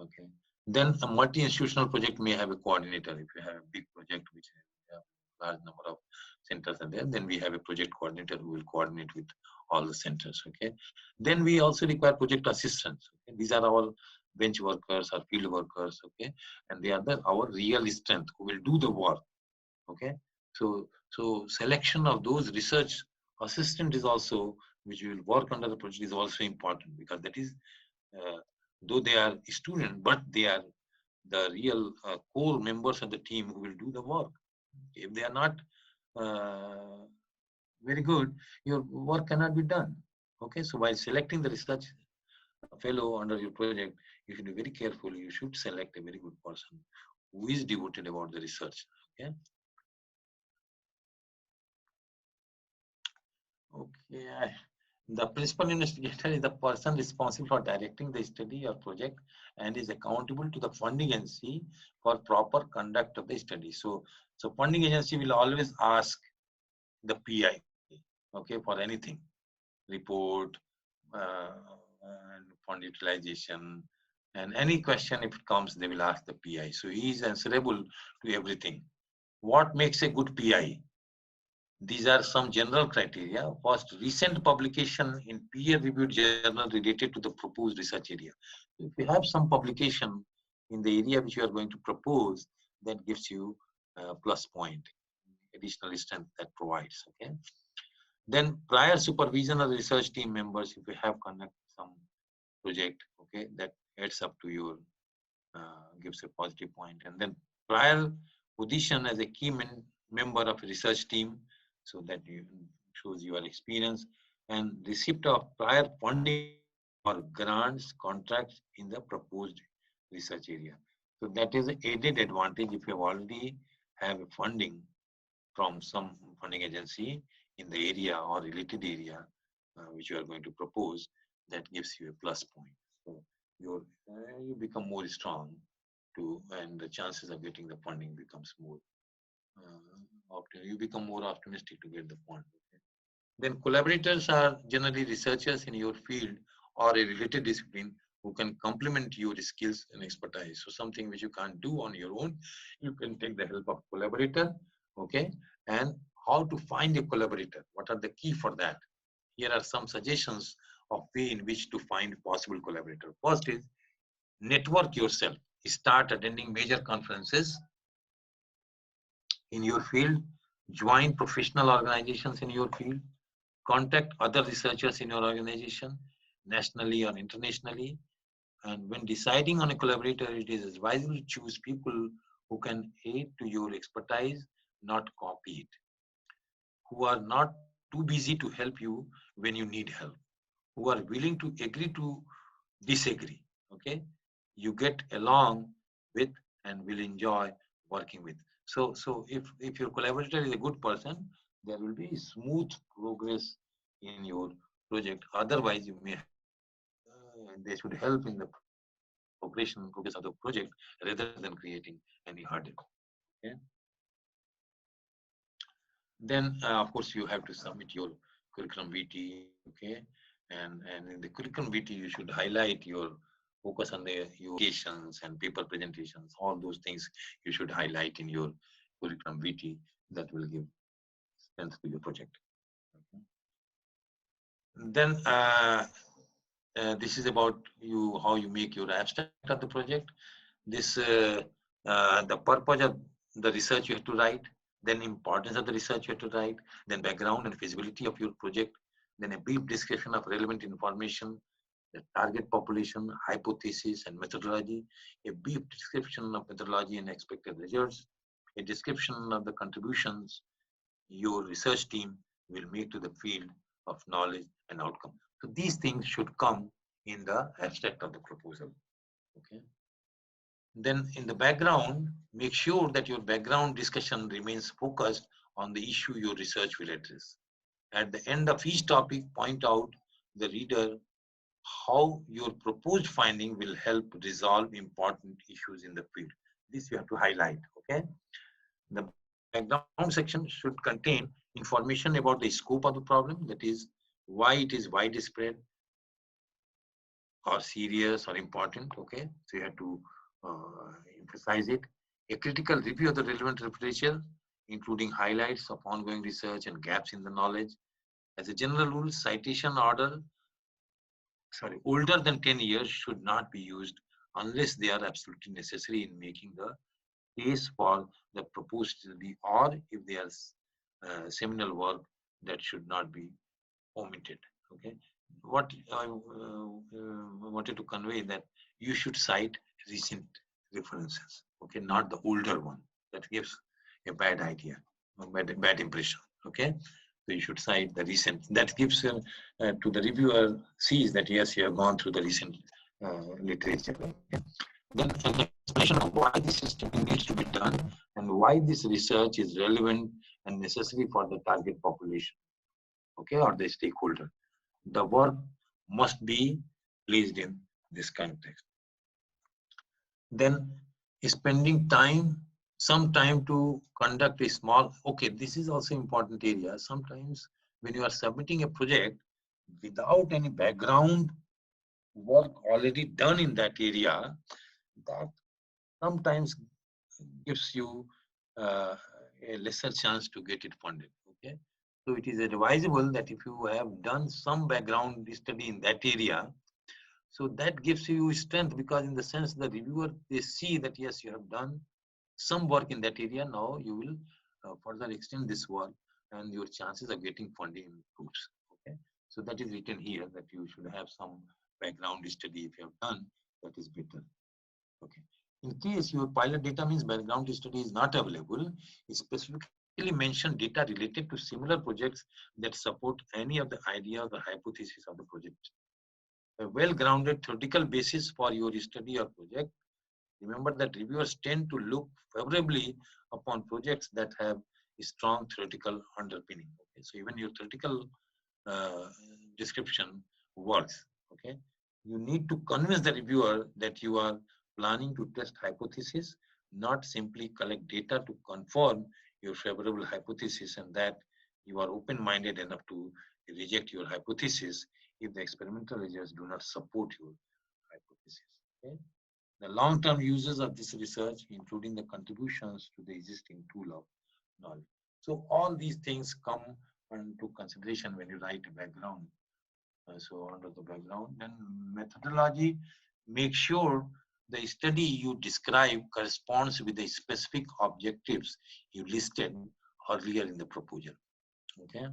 Okay, then a multi-institutional project may have a coordinator. If you have a big project which has a large number of centers are there, then we have a project coordinator who will coordinate with all the centers. Okay, then we also require project assistants. Okay? These are our bench workers or field workers, okay, and they are our real strength who will do the work, okay. So selection of those research assistant is also, which will work under the project, is also important, because that is, though they are student, but they are the real core members of the team who will do the work. If they are not very good, your work cannot be done. Okay, so while selecting the research fellow under your project, you should be very careful. You should select a very good person who is devoted about the research. Okay. Okay. The principal investigator is the person responsible for directing the study or project and is accountable to the funding agency for proper conduct of the study. So funding agency will always ask the PI, okay, for anything, report, and fund utilization, and any question if it comes, they will ask the PI. So he is answerable to everything. What makes a good PI? These are some general criteria. First, recent publication in peer-reviewed journal related to the proposed research area. If you have some publication in the area which you are going to propose, that gives you a plus point, additional strength that provides. Okay. Then prior supervision of the research team members, if you have conducted some project, okay, that adds up to your, gives a positive point. And then prior position as a key member of a research team, so that you shows your experience, and receipt of prior funding or grants, contracts in the proposed research area. So that is an added advantage if you already have funding from some funding agency in the area or related area which you are going to propose, that gives you a plus point. So you become more strong to, and the chances of getting the funding becomes more you become more optimistic to get the fund. Okay. Then collaborators are generally researchers in your field or a related discipline who can complement your skills and expertise. So something which you can't do on your own, you can take the help of collaborator. Okay. And how to find a collaborator? What are the key for that? Here are some suggestions of way in which to find possible collaborator. First is network yourself. Start attending major conferences in your field, join professional organizations in your field, contact other researchers in your organization, nationally or internationally. And when deciding on a collaborator, it is advisable to choose people who can aid to your expertise, not copy it, who are not too busy to help you when you need help, who are willing to agree to disagree. Okay, you get along with and will enjoy working with. So if your collaborator is a good person, there will be smooth progress in your project. Otherwise, you may they should help in the progress of the project rather than creating any hurdle. Okay. Then of course you have to submit your curriculum VT. Okay, and in the curriculum VT you should highlight your focus on the your presentations and paper presentations. All those things you should highlight in your curriculum VT. That will give strength to your project. Okay. Then this is about you, how you make your abstract of the project. This the purpose of the research you have to write, then importance of the research you have to write, then background and feasibility of your project, then a brief description of relevant information, the target population, hypothesis and methodology, a brief description of methodology and expected results, a description of the contributions your research team will make to the field of knowledge and outcome. So these things should come in the abstract of the proposal. Okay. Then in the background, make sure that your background discussion remains focused on the issue your research will address. At the end of each topic, point out the reader how your proposed finding will help resolve important issues in the field. This you have to highlight. Okay. The background section should contain information about the scope of the problem, that is, why it is widespread or serious or important. Okay, so you have to emphasize it. A critical review of the relevant literature, including highlights of ongoing research and gaps in the knowledge. As a general rule, citation older than 10 years should not be used unless they are absolutely necessary in making the case for the proposed study, or if they are seminal work that should not be omitted. Okay, what I wanted to convey that you should cite recent references. Okay, not the older one. That gives a bad idea, a bad impression. Okay, so you should cite the recent. That gives to the reviewer sees that yes, you have gone through the recent literature. Okay? Then an explanation of why this study needs to be done and why this research is relevant and necessary for the target population, okay, or the stakeholder. The work must be placed in this context. Then spending some time to conduct a small, okay, this is also important area. Sometimes when you are submitting a project without any background work already done in that area, that sometimes gives you a lesser chance to get it funded. Okay, so it is advisable that if you have done some background study in that area, so that gives you strength, because in the sense the reviewer, they see that yes, you have done some work in that area. Now you will further extend this work, and your chances of getting funding improves. Okay, so that is written here that you should have some background study if you have done. That is better. Okay. In case your pilot data means background study is not available, specifically mention data related to similar projects that support any of the ideas or hypothesis of the project. A well-grounded theoretical basis for your study or project. Remember that reviewers tend to look favorably upon projects that have a strong theoretical underpinning. Okay, so even your theoretical description works. Okay, you need to convince the reviewer that you are planning to test hypothesis, not simply collect data to confirm your favorable hypothesis, and that you are open-minded enough to reject your hypothesis if the experimental results do not support your hypothesis. Okay? The long-term uses of this research, including the contributions to the existing tool of knowledge. So all these things come into consideration when you write a background. So under the background, then methodology, make sure the study you describe corresponds with the specific objectives you listed earlier in the proposal. Okay.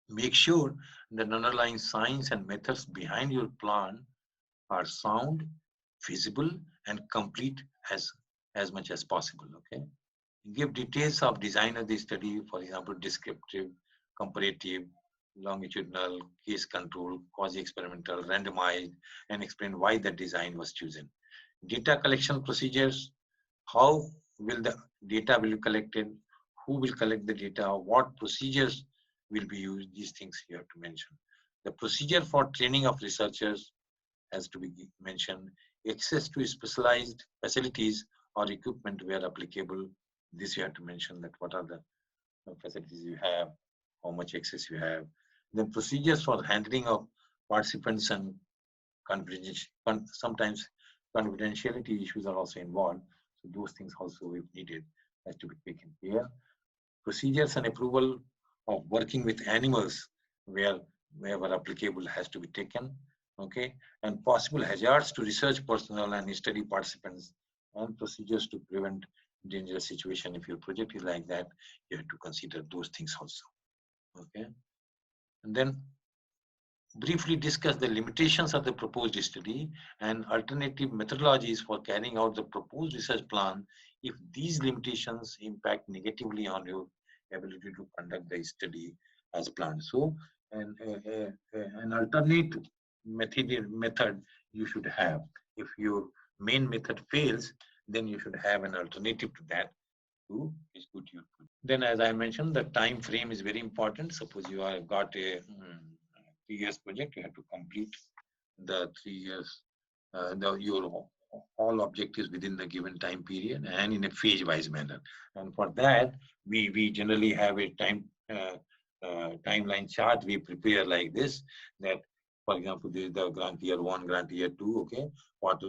Make sure that underlying science and methods behind your plan are sound, feasible, and complete as much as possible. Okay. Give details of design of the study, for example, descriptive, comparative, longitudinal, case control, quasi-experimental, randomized, and explain why the design was chosen. Data collection procedures, how will the data be collected, who will collect the data, what procedures will be used, these things you have to mention. The procedure for training of researchers has to be mentioned. Access to specialized facilities or equipment where applicable, this you have to mention, that what are the facilities you have, how much access you have. Then procedures for handling of participants and sometimes confidentiality issues are also involved. So those things also, if needed, has to be taken care. Procedures and approval of working with animals wherever applicable has to be taken. Okay, and possible hazards to research personnel and study participants, and procedures to prevent dangerous situation. If your project is like that, you have to consider those things also. Okay, and then briefly discuss the limitations of the proposed study and alternative methodologies for carrying out the proposed research plan if these limitations impact negatively on your ability to conduct the study as planned. So an alternate method you should have. If your main method fails, then you should have an alternative to that to execute your project. Then, as I mentioned, the time frame is very important. Suppose you have got a 3 years project, you have to complete the 3 years, your all objectives within the given time period and in a phase-wise manner. And for that, we generally have a timeline chart we prepare like this, that for example, this is the grant year 1, grant year 2, okay, what